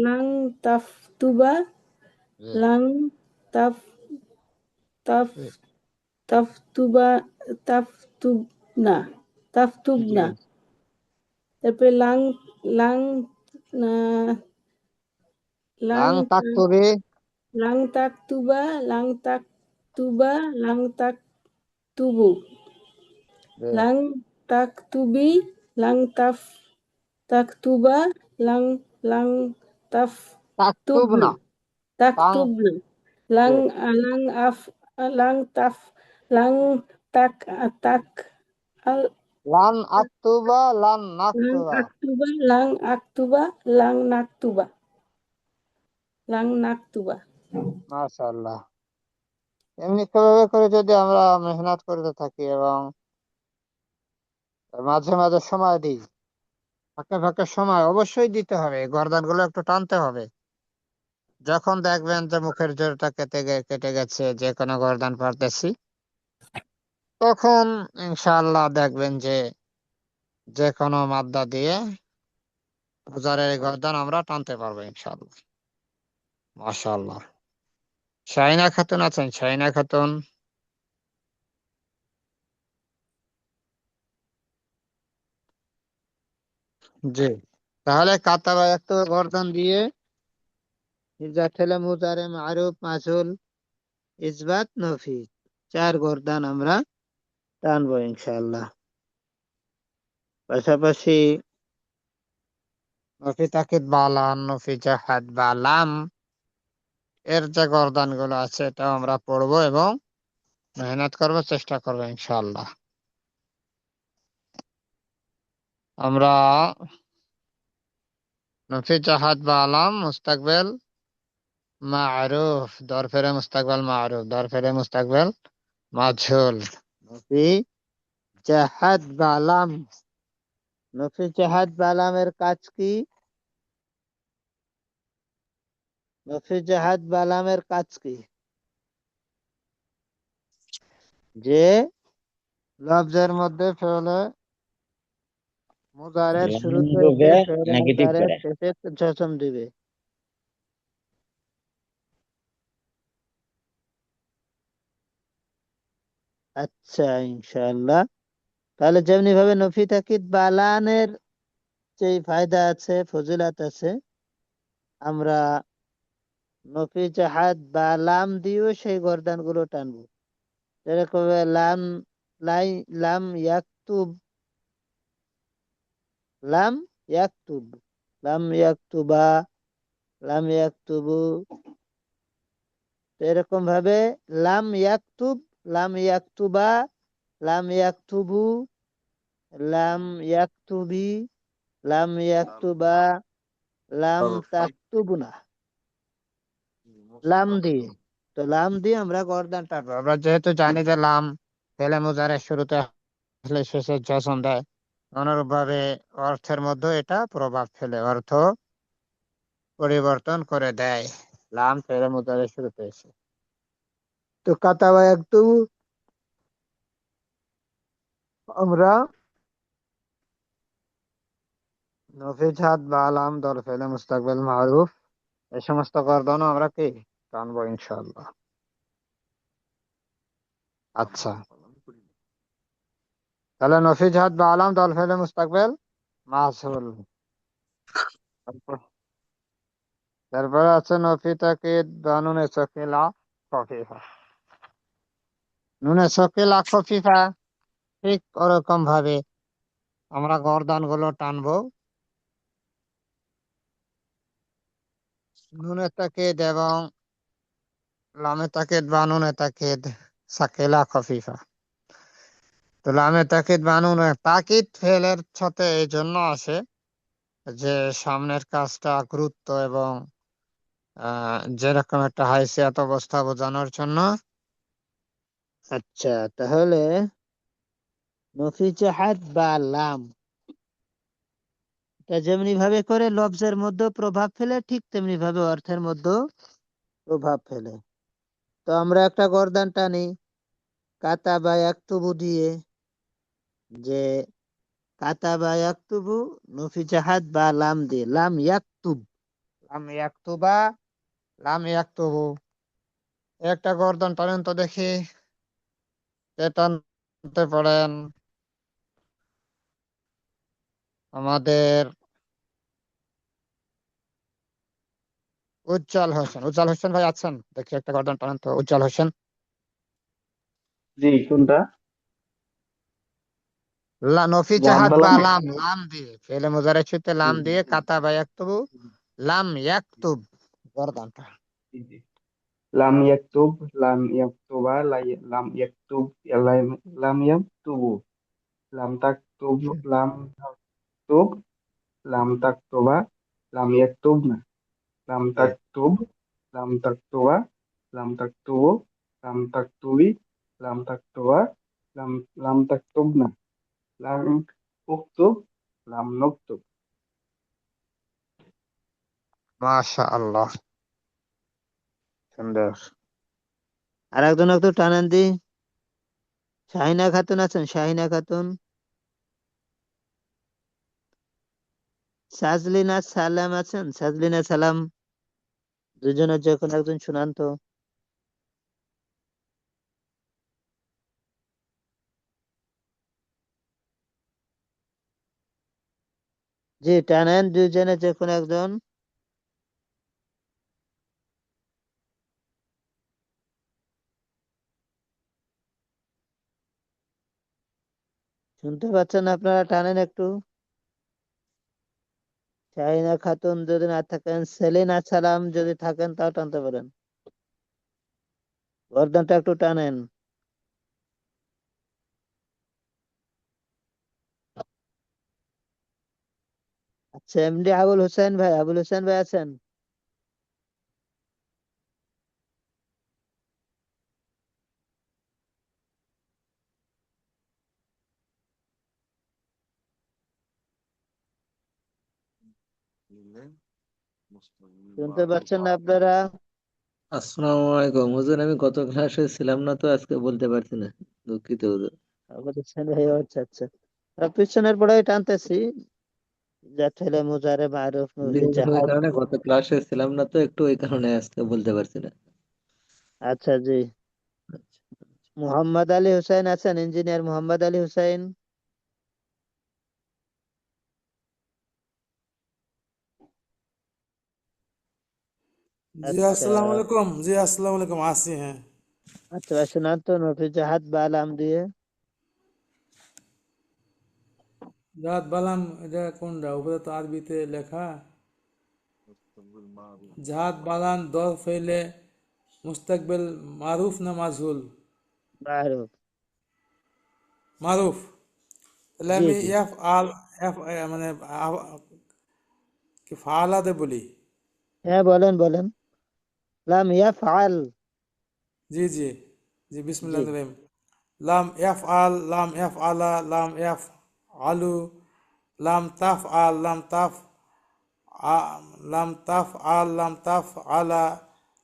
লাং তাফতুবা, জি, লাং তাফ তাফ জি, তাফতুবা, তাফতুবনা, জি। তাফতুবনা। তারপরে লাং লাং আহ, লাং লাং তাকতুবি, লাং তাকতুবা, লাং তাকতুবা, লাং তাকতুবু, জি। লাং তাকতুবি, লাং তাকতুবা, লাং লাং তাফতুবনা, তাকতুবনা, তাং, তাকতুবনা, জি। লাং লাং আফ লাং তাফ লাং তাক তাক আল লান আকতুবা, লান লাং নাকতুবা। আকতুবা, লাং আকতুবা, লাং নাকতুবা, লাং নাকতুবা। মাশাআল্লাহ। এমনি ভাবে করে যদি আমরা মেহনত করতে থাকি এবং মাঝে মাঝে সময় দিই, ফাঁকে ফাঁকে সময় অবশ্যই দিতে হবে, গর্দান গুলো একটু টানতে হবে। যখন দেখবেন যে মুখের জোরটা কেটে গেছে, যে কোনো গর্দান পারতেছি, তখন ইনশাআল্লাহ দেখবেন যে যে কোনো মাদ্দা দিয়ে মুজারের গর্দান আমরা টানতে পারবো ইনশাআল্লাহ। মাশাআল্লাহ। শাহিনা খাতুন আছেন? শাহিনা খাতুন, জি। তাহলে কাতাবা একটু গর্দান দিয়ে ইজা ঠেলে মুজারে মারুফ মাজহুল ইসবাত নফি, 4 গর্দান আমরা টানবো ইনশাআল্লাহ। পাশাপাশি নফি তাকিদ বা লাম, নফি জাহাদ বা লাম এর যে গর্দান গুলো আছে এটাও আমরা পড়বো এবং মেহনত করবো, চেষ্টা করবো ইনশাআল্লাহ। আমরা নফি জাহাদ বা লাম মুস্তাকবেল মারুফ, দরফেরে মুস্তাকবেল মারুফ, দরফেরে মুস্তাকবেল মাজহুল। নফি জাহাদ বা লাম, নফি জাহাদ বা লামের কাজ কি? নফি জাহাদ বা লামের কাজ কি? যে লফজের মধ্যে ফেলে মুজারের লাম শুরুতে এসে রূপে ফেলে নেগেটিভ মুজারের করে। শেষে জজম দিবে। আচ্ছা, ইনশাআল্লাহ। তাহলে যেমনি ভাবে নফি তাকিদ বালানের যে ফায়দা আছে, ফজিলাত আছে, আমরা নফি জাহাদ বা লাম দিয়েও সেই গর্দান গুলো টানবো। যেরকম লাম, লাই, লাম ইয়াকতুব, লাম ইয়াকতুব, লাম ইয়াকতুবা, লাম ইয়াকতুবু, তো এরকম ভাবে লাম ইয়াকতুব, লাম ইয়াকতুবা, লাম ইয়াকতুবু, লাম ইয়াকতুবি, লাম ইয়াকতুবা, লাম তাকতুবুনা, লাম দিয়ে। তো লাম দিয়ে আমরা গর্দান টানবো। আমরা যেহেতু জানি যে লাম ফেলে মুজারের শুরুতে আসলে শেষে জজম দেয়, অনুরূপ ভাবে অর্থের মধ্যে এটা প্রভাব ফেলে, অর্থ পরিবর্তন করে দেয় লাম ফেলে মুজারের শুরুতে এসে। তো কাতাবা একটু আমরা নফিজাত বা লাম দল ফেলে মুস্তাকবিল মারুফ এই সমস্ত গর্দনও আমরা কি টানবো ইনশাআল্লাহ। আচ্ছা, তাহলে নফিজাত বা আলাম দল ফেলে মুস্তাকবিল মাসুল। তারপরে আছে নফি তাকিদ বা নুনে সকিলা খফিফা। নুনে সকিলা খফিফা ঠিক ওরকম ভাবে আমরা গর্দান গুলো টানবো। নুনে তাকিদ এবং লামে তাকিদ বা নুনে তাকিদ সাকিলা খফিফা। তো লামে তাকিদ বা নুনে তাকিদ ফেলের সাথে এই জন্য আসে যে সামনের কাজটা গুরুত্ব এবং যেরকম একটা হাইসিয়াত অবস্থা বোঝানোর জন্য। আচ্ছা, তাহলে নফিজাহাত বা লাম এটা যেমনি ভাবে করে লফজের মধ্যে প্রভাব ফেলে, ঠিক তেমনি ভাবে অর্থের মধ্যে প্রভাব ফেলে। তো আমরা একটা গর্দান টানি কাতাবা ইয়াকতুবু দিয়ে, যে কাতাবা ইয়াকতুবু নফিজাহাত বা লাম দিয়ে, লাম ইয়াকতুব, লাম ইয়াকতুবা, লাম ইয়াকতুবু। একটা গর্দান টানেন তো দেখি, কে টানতে পারেন? আমাদের উজ্জ্বল হোসেন। উজ্জ্বল হোসেন ভাই আছেন? দেখি একটা গর্দান টানেন তো উজ্জ্বল হোসেন। জি, কোনটা? জাহাদ নফিজাহাত বা বালাম। লাম, লাম দিয়ে ফেলে মুজারে শুরুতে লাম দিয়ে কাতাবা ইয়াকতুবু, লাম ইয়াকতুব গর্দানটা। জি, জি। লাম ইয়াকতুব, লাম ইয়াকতুবা, লাম ইয়াকতুব, লাম ইয়াকতুবু, লাম তাকতুব, লাম তাকতুব, লাম তাকতুবা, লাম ইয়াকতুবনা, লাম তাকতুব, লাম তাকতুবা, লাম তাকতুবু, লাম তাকতুবি, লাম তাকতুবা, লাম লাম তাকতুবনা, লাম উকতুব, লাম নকতুব। মাশাআল্লাহ, সুন্দর। আর একজন একটু টানেন দি। শাহিনা খাতুন আছেন? শাহিনা খাতুন। সাজলিনা সালাম আছেন? সাজলিনা সালাম। দুজনের যে কোনো একজন শুনান তো। জি, টানেন দুজনের যে কোনো একজন। শুনতে পাচ্ছেন আপনারা? টানেন একটু। শাহিনা খাতুন যদি না থাকেন, সেলিনা সালাম যদি থাকেন তাও টানতে পারেন। গর্দনটা একটু টানেন। আচ্ছা, এমডি আবুল হোসেন ভাই, আবুল হোসেন ভাই আছেন? শুনতে পাচ্ছেন না আপনারা? আসসালামু আলাইকুম হুজুর, আমি গত ক্লাসে ছিলাম না তো, আজকে বলতে পারছি না, দুঃখিত হুজুর। আবুল হোসেন ভাই, আচ্ছা আচ্ছা। পিছনের পড়াই টানতেছি, যা ঠেলে মুজারে মারুফ জি মুফি হুজুর, ওই জাহাদ। কারণে গত ক্লাসে ছিলাম না তো, একটু ওই কারণে আজকে বলতে পারছি না। আচ্ছা জি। মোহাম্মদ আলী হুসাইন আছেন? ইঞ্জিনিয়ার মোহাম্মদ আলী হুসাইন। जी আচ্ছা अस्सलाम वालेकुम। जी अस्सलाम वालेकुम। आसी हैं। আচ্ছা ভাই, শোনান তো নফি জাহাদ বা লাম দিয়ে। জাহাদ বালাম, এটা কোনটা? উপরে তো আরবিতে লেখা। জাহাদ বালান দর ফেলে মুস্তাকবিল মারুফ না মাজহুল? মারুফ। মারুফ। তাহলে জি আমি জি মানে কি ফালাতে বলি? হ্যাঁ, বলেন বলেন। লাম ইয়াফআল। জি জি জি, বিসমিল্লাহ জি রহিম। লাম ইয়াফআল, লাম ইয়াফআলা, লাম ইয়াফআলু, লাম তাফআল, লাম তাফআল, লাম তাফআলা,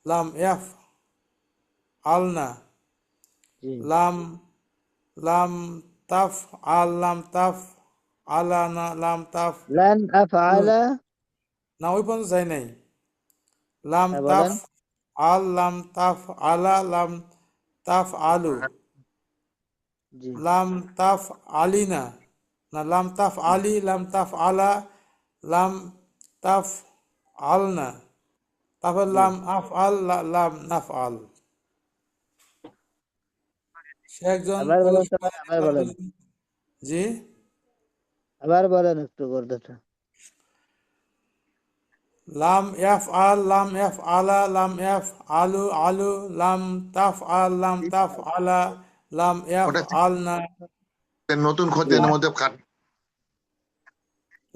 লাম ইয়াফআলনা, জি লাম লাম তাফআল, লাম তাফআলানা, লাম লান তাফআলু। আফআলা। না, ওই পর্যন্ত যাই নাই। লাম হ্যাঁ, তাফ বলেন। আল, লাম তাফ আলা, লাম তাফ আলু, জি লাম তাফ আলিনা, না লাম তাফ আলি, লাম তাফ আলা, লাম তাফ আলনা, তারপর জি লাম আফ আল, লাম নাফ আল। সে একজন আবার বলেন তো ভাই, পরিষ্কার আবার বলেন। জি। আবার বলেন একটু কথাটা। লাম ইয়াফ আল, লাম ইয়াফ আলা, লাম ইয়াফ আলু আলু, লাম তাফ আল, লাম তাফ আলা, লাম ইয়াফ ওটা আলনা, নতুন জি খতের মধ্যে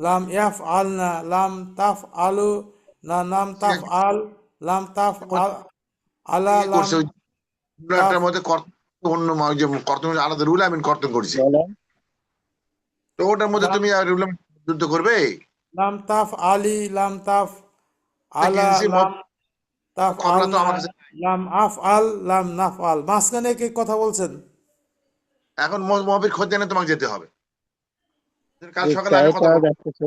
লাম ইয়াফ আলনা, লাম তাফ আলু, না লাম তাফ আল, লাম তাফ আলা, লাম করছে ওই তাফ, রুলারটার মধ্যে অন্য যে কর্তন আলাদা রুল আমি কর্তন করছি, বলেন। তো ওটার মধ্যে লাম তুমি রুল যুদ্ধ করবে। লাম তাফ আলি, লাম তাফ কি আলা, দিছি লাম তাফ কবলা তো আলনা, আমার কাছে লাম আফ আল, লাম নাফ আল। মাঝখানে কি কথা বলছেন? এখন মহাবীর খোঁজ জানে তোমাকে যেতে হবে। কাল জি, সকালে তাই আমি কথা পাওয়া বলবো। যাচ্ছে।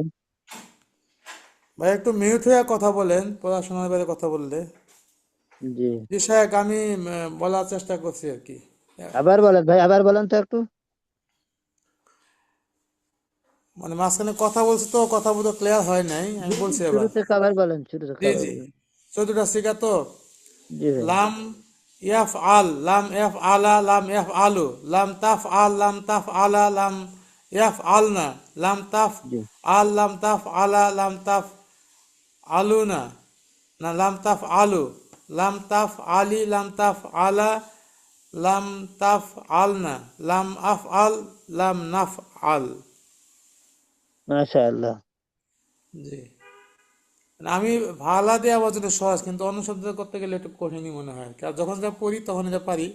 ভাই একটু মিউট হয়ে কথা বলেন, পড়াশোনার বাইরে কথা বললে। জি জি সাহেব, আমি বলার চেষ্টা করছি আর কি। আবার বলেন ভাই, আবার বলেন তো একটু। মানে মাঝখানে কথা বলছি তো, কথা বলতে ক্লিয়ার হয় নাই, আমি বলছি শুরু এবার। থেকে আবার বলেন, শুরু থেকে জি আবার জি, বলেন। 14টা শিখা তো। জি ভাই। লাম ইয়াফ আল, লাম ইয়াফ আলা, লাম ইয়াফ আলু, লাম তাফ আল, লাম তাফ আলা, লাম ইয়াফ আলনা, লাম তাফ জি আল, লাম তাফ আলা, লাম তাফ আলুনা, না লাম তাফ আলু, লাম তাফ আলি, লাম তাফ আলা, লাম তাফ আলনা, লাম আফ আল, লাম নাফ আল। মাশাআল্লাহ। জি, মানে আমি ভালা দেওয়া বোঝানো সহজ, কিন্তু অন্য শব্দ করতে গেলে একটু কঠিনই মনে হয়। কারণ যখন যা পড়ি তখন যা পারি,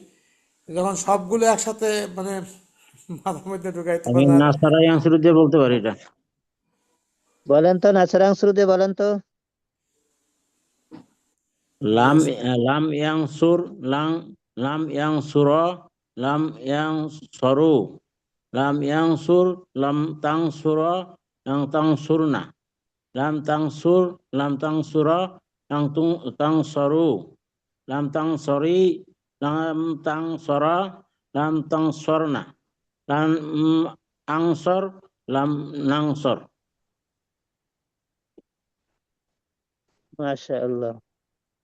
যখন সবগুলো একসাথে মানে মাথার মধ্যে ঢুকাই আমি তখন আর। নাসারাই আনসার দিয়ে বলতে পারি এটা। বলেন তো, নাছরাং শুরু দিয়ে বলেন তো। লাম লাম ইয়াং সুর, লাং লাম ইয়াং সুর, লাম ইয়াং সরু, লাম ইয়াং সুর, লাম তাং সুর, লাং তাং সুরনা, লাম তাং সুর, লাম তাং সুর, লাং তুং তাং সরু, লাম তাং সরি, লাম তাং সরা, লাম তাং সরনা, লাম আংসর, লাম নাংসর। মাশাআল্লাহ।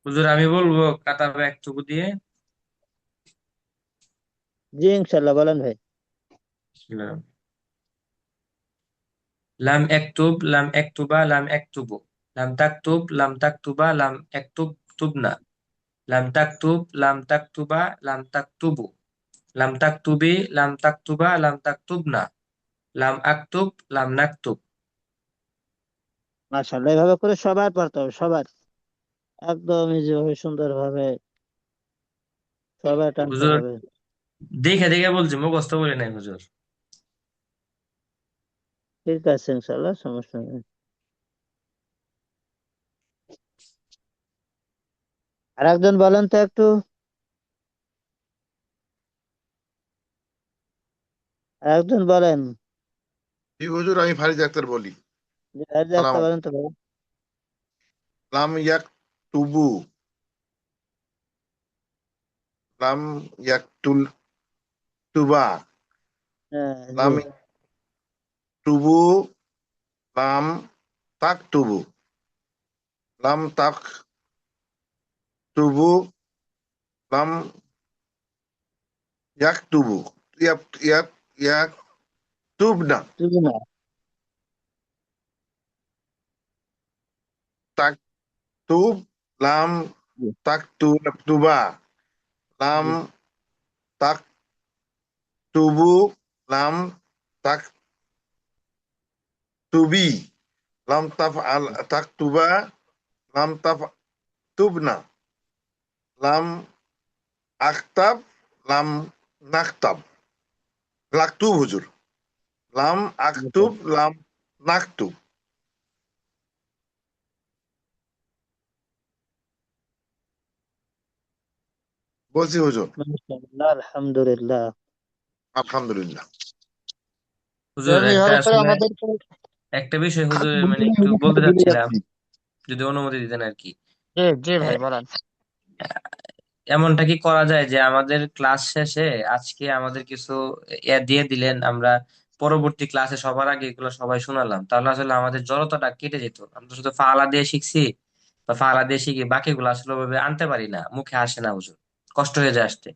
হুজুর আমি বলবো কাতার একটুকু দিয়ে। জি ইনশাআল্লাহ, বলেন ভাই। বিসমিল্লাহ। লাম একতুব, লাম একতুবা, লাম একতুবু, লাম তাকতুব, লাম তাকতুবা, লাম একতুব তুবনা, লাম তাকতুব, লাম তাকতুবা, লাম তাকতুবু, লাম তাকতুবি, লাম তাকতুবা, লাম তাকতুবনা, লাম আকতুব, লাম নাকতুব। মাশাআল্লাহ, এভাবে করে সবার পড়তে হবে, সবার একদম যেভাবে সুন্দরভাবে সবার টানতে হুজুর হবে। দেখে দেখে বলছি, মুখস্থ বলে নাই হুজুর। ঠিক আছে, ইনশাআল্লাহ, সমস্যা নেই। আর একজন বলেন তো একটু। আর একজন বলেন। জি হুজুর, আমি ফারিদ আক্তার বলি। আর সালাম। একটা বলেন তো ভাই। লাম ইয়াক তুবু, লাম ইয়াক তুবা, হ্যাঁ জি লাম তুবু, লাম তাক তুবু, লাম তাক তুবু, লাম ইয়াক তুবু, ইয়াক ইয়াক ইয়াক তুবনা, তুই না। তাক তুব, লাম তাকতুবা, লাম জি। তাকতুবু, লাম তাকতুবি, লাম তাফআল তাকতুবা, লাম তাকতুবনা, লাম আখতাব, লাম নাখতাব, লাকতুব হুজুর, লাম আখতুব, লাম নাকতুব। বলছি হুজুর, মাশাআল্লাহ, আলহামদুলিল্লাহ। আলহামদুলিল্লাহ। হুজুর এরকম একটা এভাবে করে আসলে আমাদেরকে একটা বিষয় হুজুর মানে বুঝলেন একটু হুজুর, বলতে সাথে ভুলে চাচ্ছিলাম, যাচ্ছি। যদি অনুমতি দিতেন আর কি। জি জি ভাই এ- বলেন। এমনটা কি করা যায় যে আমাদের ক্লাস শেষে আজকে আমাদের কিছু দিয়ে দিলেন, আমরা পরবর্তী ক্লাসে সবার আগে এগুলো সবাই শোনালাম, তাহলে আসলে আমাদের জড়তাটা কেটে যেত। আমরা তো শুধু ফালা দিয়ে শিখছি, বা ফালা দিয়ে শিখি, বাকিগুলো আসলে ওভাবে আনতে পারি না, মুখে আসে না হুজুর, কষ্ট হয়ে যায় আসতে।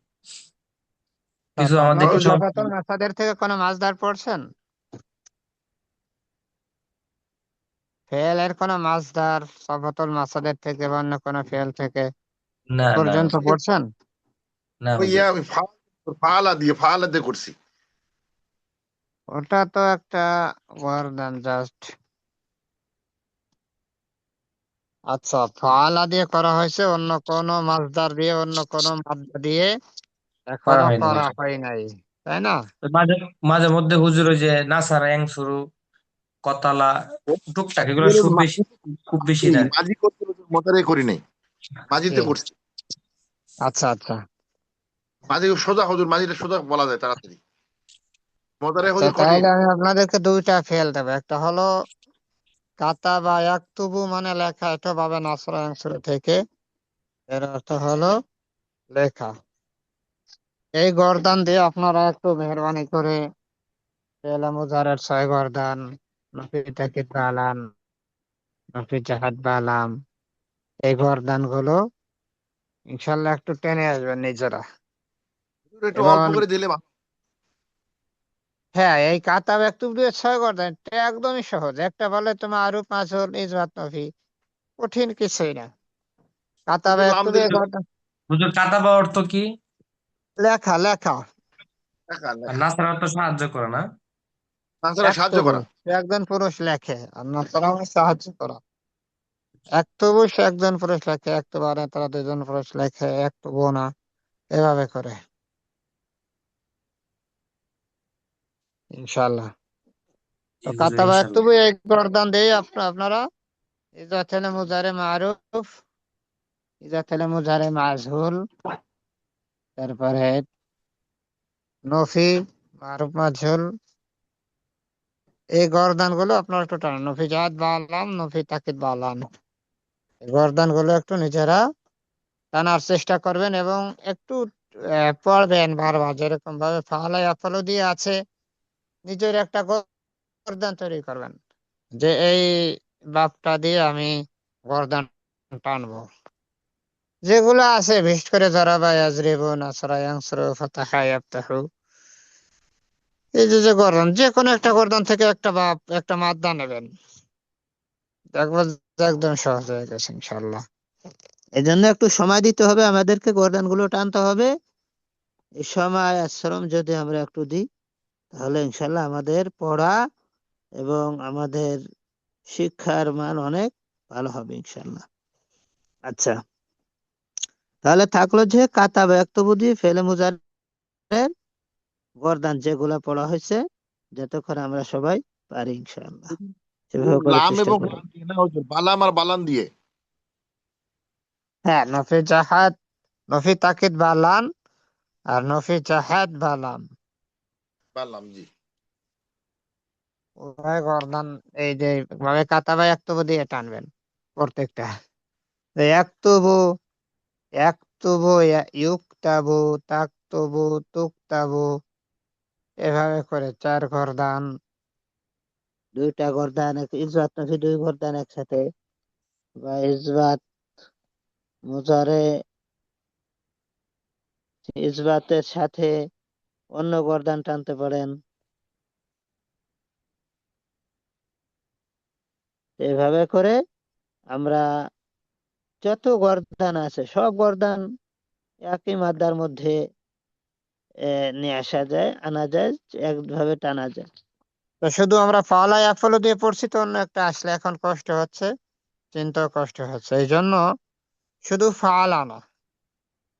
কিছু আপনারা আমাদের কি কিছু সফাতুল মাসাদের থেকে কোনো মাসদার পড়ছেন? ফেলের কোনো মাসদার সফাতুল মাসাদের থেকে বা অন্য কোনো ফেল থেকে না এ না পর্যন্ত হুজুর, পড়ছেন? না ওই হুজুর। ফালা দিয়ে করছি। ওটা তো একটা ওয়ার্ড জাস্ট। আচ্ছা, ফাআলা দিয়ে করা হয়েছে, অন্য কোনো মাসদার দিয়ে অন্য কোনো মাদ্দা দিয়ে করা এখনো হয়নি করা হুজুর। হয় নাই, তাই না? মাঝে মাঝে মধ্যে হুজুর ওই যে নাসারা শুরু কতালা টুকটাক এগুলো খুব বেশি না। মাঝি করতে মতারে করি নাই, মাঝিতে জি। করছি। আচ্ছা আচ্ছা। মাঝি সোজা হুজুর, মাঝিটা সোজা বলা যায় তাড়াতাড়ি। মতারে আচ্ছা হুজুর কঠিন। তাহলে আমি আপনাদেরকে দুইটা ফেল দেবো। একটা হলো কাতাবা ইয়াকতুবু, মানে লেখা, এটা পাবেন আসরা অংশ থেকে। এর অর্থ হলো লেখা। এই গর্দান দিয়ে আপনারা একটু মেহরবানি করে ফেল মুজারের 6 গর্দান, নফি তাকিদ বালান, নফি জাহাদ বালাম, এই গর্দান গুলো ইনশাল্লাহ একটু টেনে আসবেন নিজেরা। একটু এবং অল্প করে দিলে হ্যাঁ, এই কাতাব ইয়াকতুব দিয়ে 6 গর্দান, এটা একদমই সহজ। একটা বলে তোমার আরুপ মাজহুল ইজবাত নফি, কঠিন কিছুই না। কাতাব হুজুর লাম ইয়াকতুব দিলে এই গর্দান হুজুর কাতাবা অর্থ কি? লেখা লেখা। লেখা আর লেখা, নাসারা অর্থ সাহায্য করে না? তাছাড়া সাহায্য একতবু, করা। সে একজন পুরুষ লেখে আর নতরা মানে সাহায্য করা। একতবু সে একজন পুরুষ লেখে, একতবারে তারা দুজন পুরুষ লেখে, একতবু না, এভাবে করে ইনশাল্লাহ। জি তো হুজুর কাতাবা ইনশাল্লাহ। একতবু এক গর্দান দিয়ে আপনারা ইজা থেলে মুজারে মারুফ, ইজা থেলে মুজারে মাজহুল, তারপরে নফি, মারুফ মাজহুল, এই গর্দান গুলো আপনারা একটু টানেন। নফি জাহাদ বালাম, নফি তাকিদ বালাম, এই গর্দান গুলো একটু নিজেরা টানার চেষ্টা করবেন এবং একটু পড়বেন বারবার, যেরকম ভাবে ফালাই আফালো দিয়ে আছে, নিজের একটা গর্দান তৈরি করবেন যে এই বাপটা দিয়ে আমি গর্দান টানবো। যেগুলো আছে বিশেষ করে জরাবা ইয়াজরিবু, নাসরা ইয়ানসুরু, ফাতাহা ইয়াফতাহু, এই যে যে গর্দান, যে কোনো একটা গর্দান থেকে একটা বাপ একটা মাদ্দা নেবেন, দেখবো যে একদম সহজ হয়ে গেছে ইনশাল্লাহ। এই জন্য একটু সময় দিতে হবে আমাদেরকে, গর্দান গুলো টানতে হবে। এই সময় আশ্রম যদি আমরা একটু দিই, তাহলে ইনশাল্লাহ আমাদের পড়া এবং আমাদের শিক্ষার মান অনেক ভালো হবে ইনশাল্লাহ। আচ্ছা, তাহলে থাকলো যে কাতাব একতবু দিয়ে ফেলে মুজারের গর্দান যেগুলা পড়া হয়েছে, যাতে করে আমরা সবাই পারি ইনশাল্লাহ, সেভাবে করার লাম চেষ্টা এবং করি। লাম দিয়ে না হুজুর, বালাম আর বালান দিয়ে। হ্যাঁ, নফি জাহাদ, নফি তাকিদ বালান আর নফি জাহাদ বালাম, বালাম জি। উভয় গর্দান এই যে ভাবে কাতাবা একতবু দিয়ে টানবেন প্রত্যেকটা। তো একতবু, একতুবু, ইউকতাবু, তাকতুবু, তুকতাবু, এভাবে করে 4 গর্দান, দুইটা গর্দান, ইজবাত নাফি 2 গর্দান একসাথে, বা ইজবাত মুজারে, ইজবাতের সাথে অন্য গর্দান টানতে পারেন। এভাবে করে আমরা যত গর্দান আছে সব গর্দান একই মাদ্দার মধ্যে নিয়ে আসা যায়, আনা যায়, একভাবে টানা যায়। তো শুধু আমরা ফালা ইয়াফালু দিয়ে পড়ছি, তো অন্য একটা আসলে এখন কষ্ট হচ্ছে, চিন্তাও কষ্ট হচ্ছে। এই জন্য শুধু ফালা না,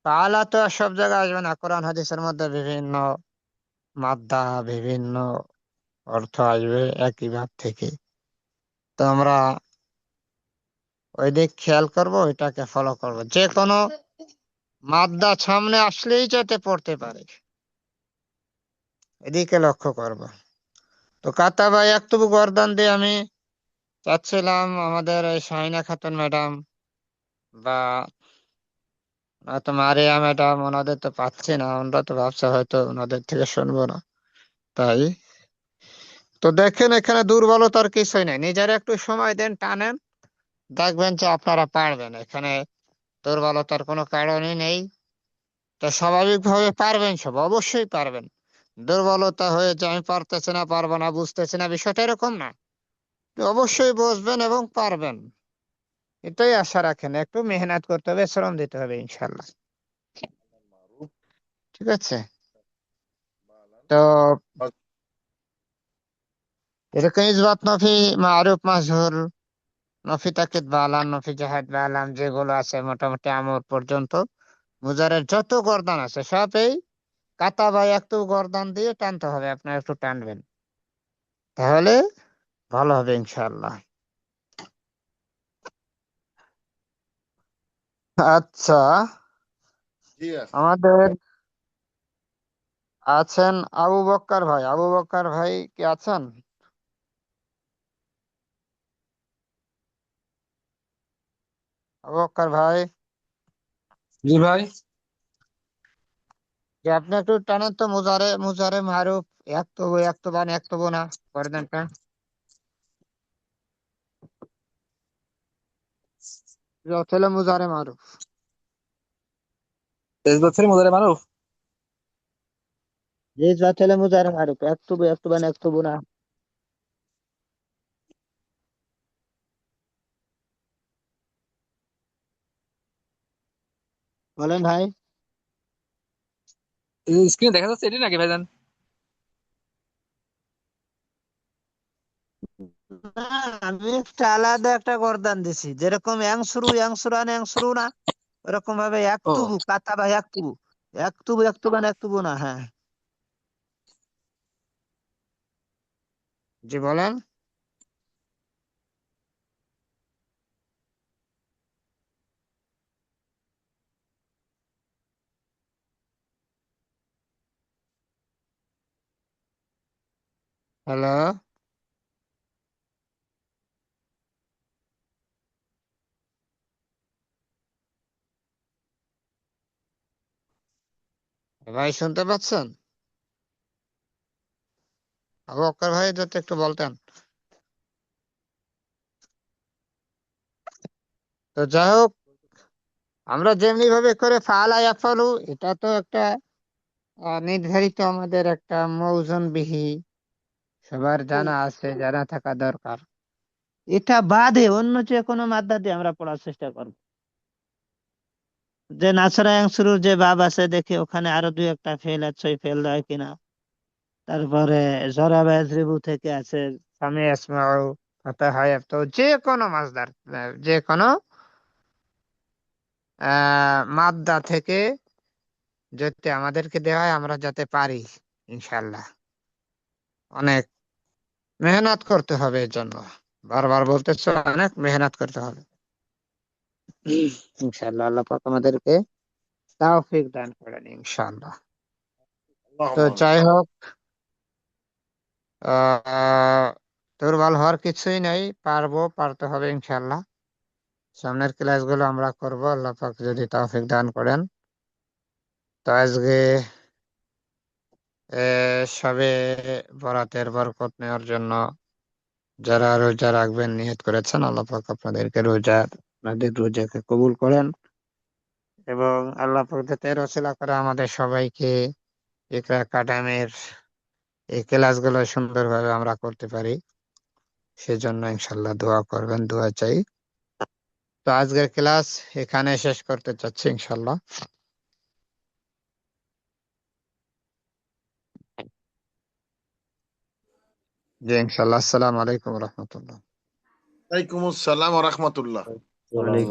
ফালা তো আর সব জায়গায় আসবে না। কোরআন হাদিসের মধ্যে বিভিন্ন মাদ্দা, বিভিন্ন অর্থ আসবে একই ভাব থেকে। তো আমরা ওই দিক খেয়াল করব, ওইটাকে ফলো করব। যে কোনো মাদ্দা সামনে আসলেই যাতে পড়তে পারে, এদিকে লক্ষ্য করব। তো কাতাবা ইয়াকতুবু গর্দান দিয়ে আমি চাচ্ছিলাম আমাদের এই শাহিনা খাতুন ম্যাডাম বা নয়তো মারিয়া ম্যাডাম, ওনাদের তো পাচ্ছি না, ওনারা তো ভাবছে হয়তো ওনাদের থেকে শুনবো না। তাই তো দেখেন, এখানে দুর্বলতার কিছুই নাই, নিজের একটু সময় দেন, টানেন, দেখবেন যে আপনারা পারবেন। এখানে দুর্বলতার কোনো কারণই নেই। তো স্বাভাবিকভাবে পারবেন, সব অবশ্যই পারবেন। দুর্বলতা হয়ে যে আমি পারতেছি না, পারবো না, বুঝতেছি না, বিষয়টা এরকম না। তো অবশ্যই বুঝবেন এবং পারবেন, এটাই আশা রাখেন। একটু মেহনত করতে হবে, শ্রম দিতে হবে, ইনশাল্লাহ। ঠিক আছে। তো এরকম ইসবাত নফি, মারুফ, মাজহুর, নফি তাকিদ বালান, নফি জাহাদ বালান, যেগুলো আছে মোটামুটি আমর পর্যন্ত মুজারের যত গর্দান আছে সব এই কাতা বা একটু গর্দান দিয়ে টানতে হবে। আপনার একটু টানবেন, তাহলে ভালো হবে ইনশাআল্লাহ। আচ্ছা, জি আছে। আমাদের আছেন আবু বক্কর ভাই। আবু বক্কর ভাই কি আছেন? আবু বক্কর ভাই, জি ভাই। যে আপনি একটু টানেন তো মুজারে, মুজারে মারুফ, একতবু, একতবান, একতবু না করে দেন টান। যত হলো মুজারে মারুফ। যে যত হলো মুজারে মারুফ, একতবু, একতবান, একতবু না। বলেন ভাই। স্ক্রিনে দেখা যাচ্ছে এটি নাকি ভাইজান? না, আমি একটা আলাদা একটা গর্দান দিছি, যেরকম ইয়াংসুরু, ইয়াংসুরান, ইয়াংসুরু না, ওরকম ভাবে ও একতুবু, কাতা বা একতুবু, একতুবু, একতুবান, একতুবু না। হ্যাঁ, জি বলেন। হ্যালো ভাই, শুনতে পাচ্ছেন? আবু বক্কর ভাই যাতে একটু বলতেন। তো যাই হোক, আমরা যেমনি ভাবে করে ফালা ইয়াফালু, এটা তো একটা নির্ধারিত আমাদের একটা মৌজন বিহি, সবার জানা আছে, জানা থাকা দরকার। এটা বাদে অন্য যে কোনো মাদ্দা দিয়ে আমরা পড়ার চেষ্টা করব। যে নাছরা শুরুর যে বাব আছে, দেখি ওখানে আরো দুই একটা ফেল আছে, ওই ফেল দেয় কিনা। তারপরে জরাবা ইয়াজরিবু থেকে আছে সামি ইয়াসমাউ, ফাতাহা ইয়াফতাহু, যে কোনো মাসদার, যে কোনো মাদ্দা থেকে যাতে আমাদেরকে দেওয়া হয়, আমরা যাতে পারি ইনশাল্লাহ। অনেক মেহনত করতে হবে এর জন্য, বারবার বলতেছে, অনেক মেহনত করতে হবে ইনশাল্লাহ। আল্লাহ পাক আমাদেরকে তাওফিক দান করেন ইনশাল্লাহ। তো যাই হোক, আহ দুর্বল হওয়ার কিছুই নেই, পারতে হবে ইনশাল্লাহ। সামনের ক্লাসগুলো আমরা করব, আল্লাহ পাক যদি তাওফিক দান করেন। তো আজকে সবে বরাতের বরকত নেওয়ার জন্য যারা রোজা রাখবেন নিয়ত করেছেন, আল্লাহ পাক আপনাদের রোজাকে কবুল করেন, এবং আল্লাহ পাক যাতে রসিলা করে আমাদের সবাইকে ইকরা একাডেমির এই ক্লাসগুলো সুন্দরভাবে আমরা করতে পারি, সেজন্য ইনশাল্লাহ দোয়া করবেন, দোয়া চাই। তো আজকের ক্লাস এখানে শেষ করতে চাচ্ছি ইনশাল্লাহ। জি ইনশাল্লাহ। আসসালামু আলাইকুম রহমতুল্লাহ। ওয়ালাইকুম আসসালাম ওয়া রাহমাতুল্লাহ।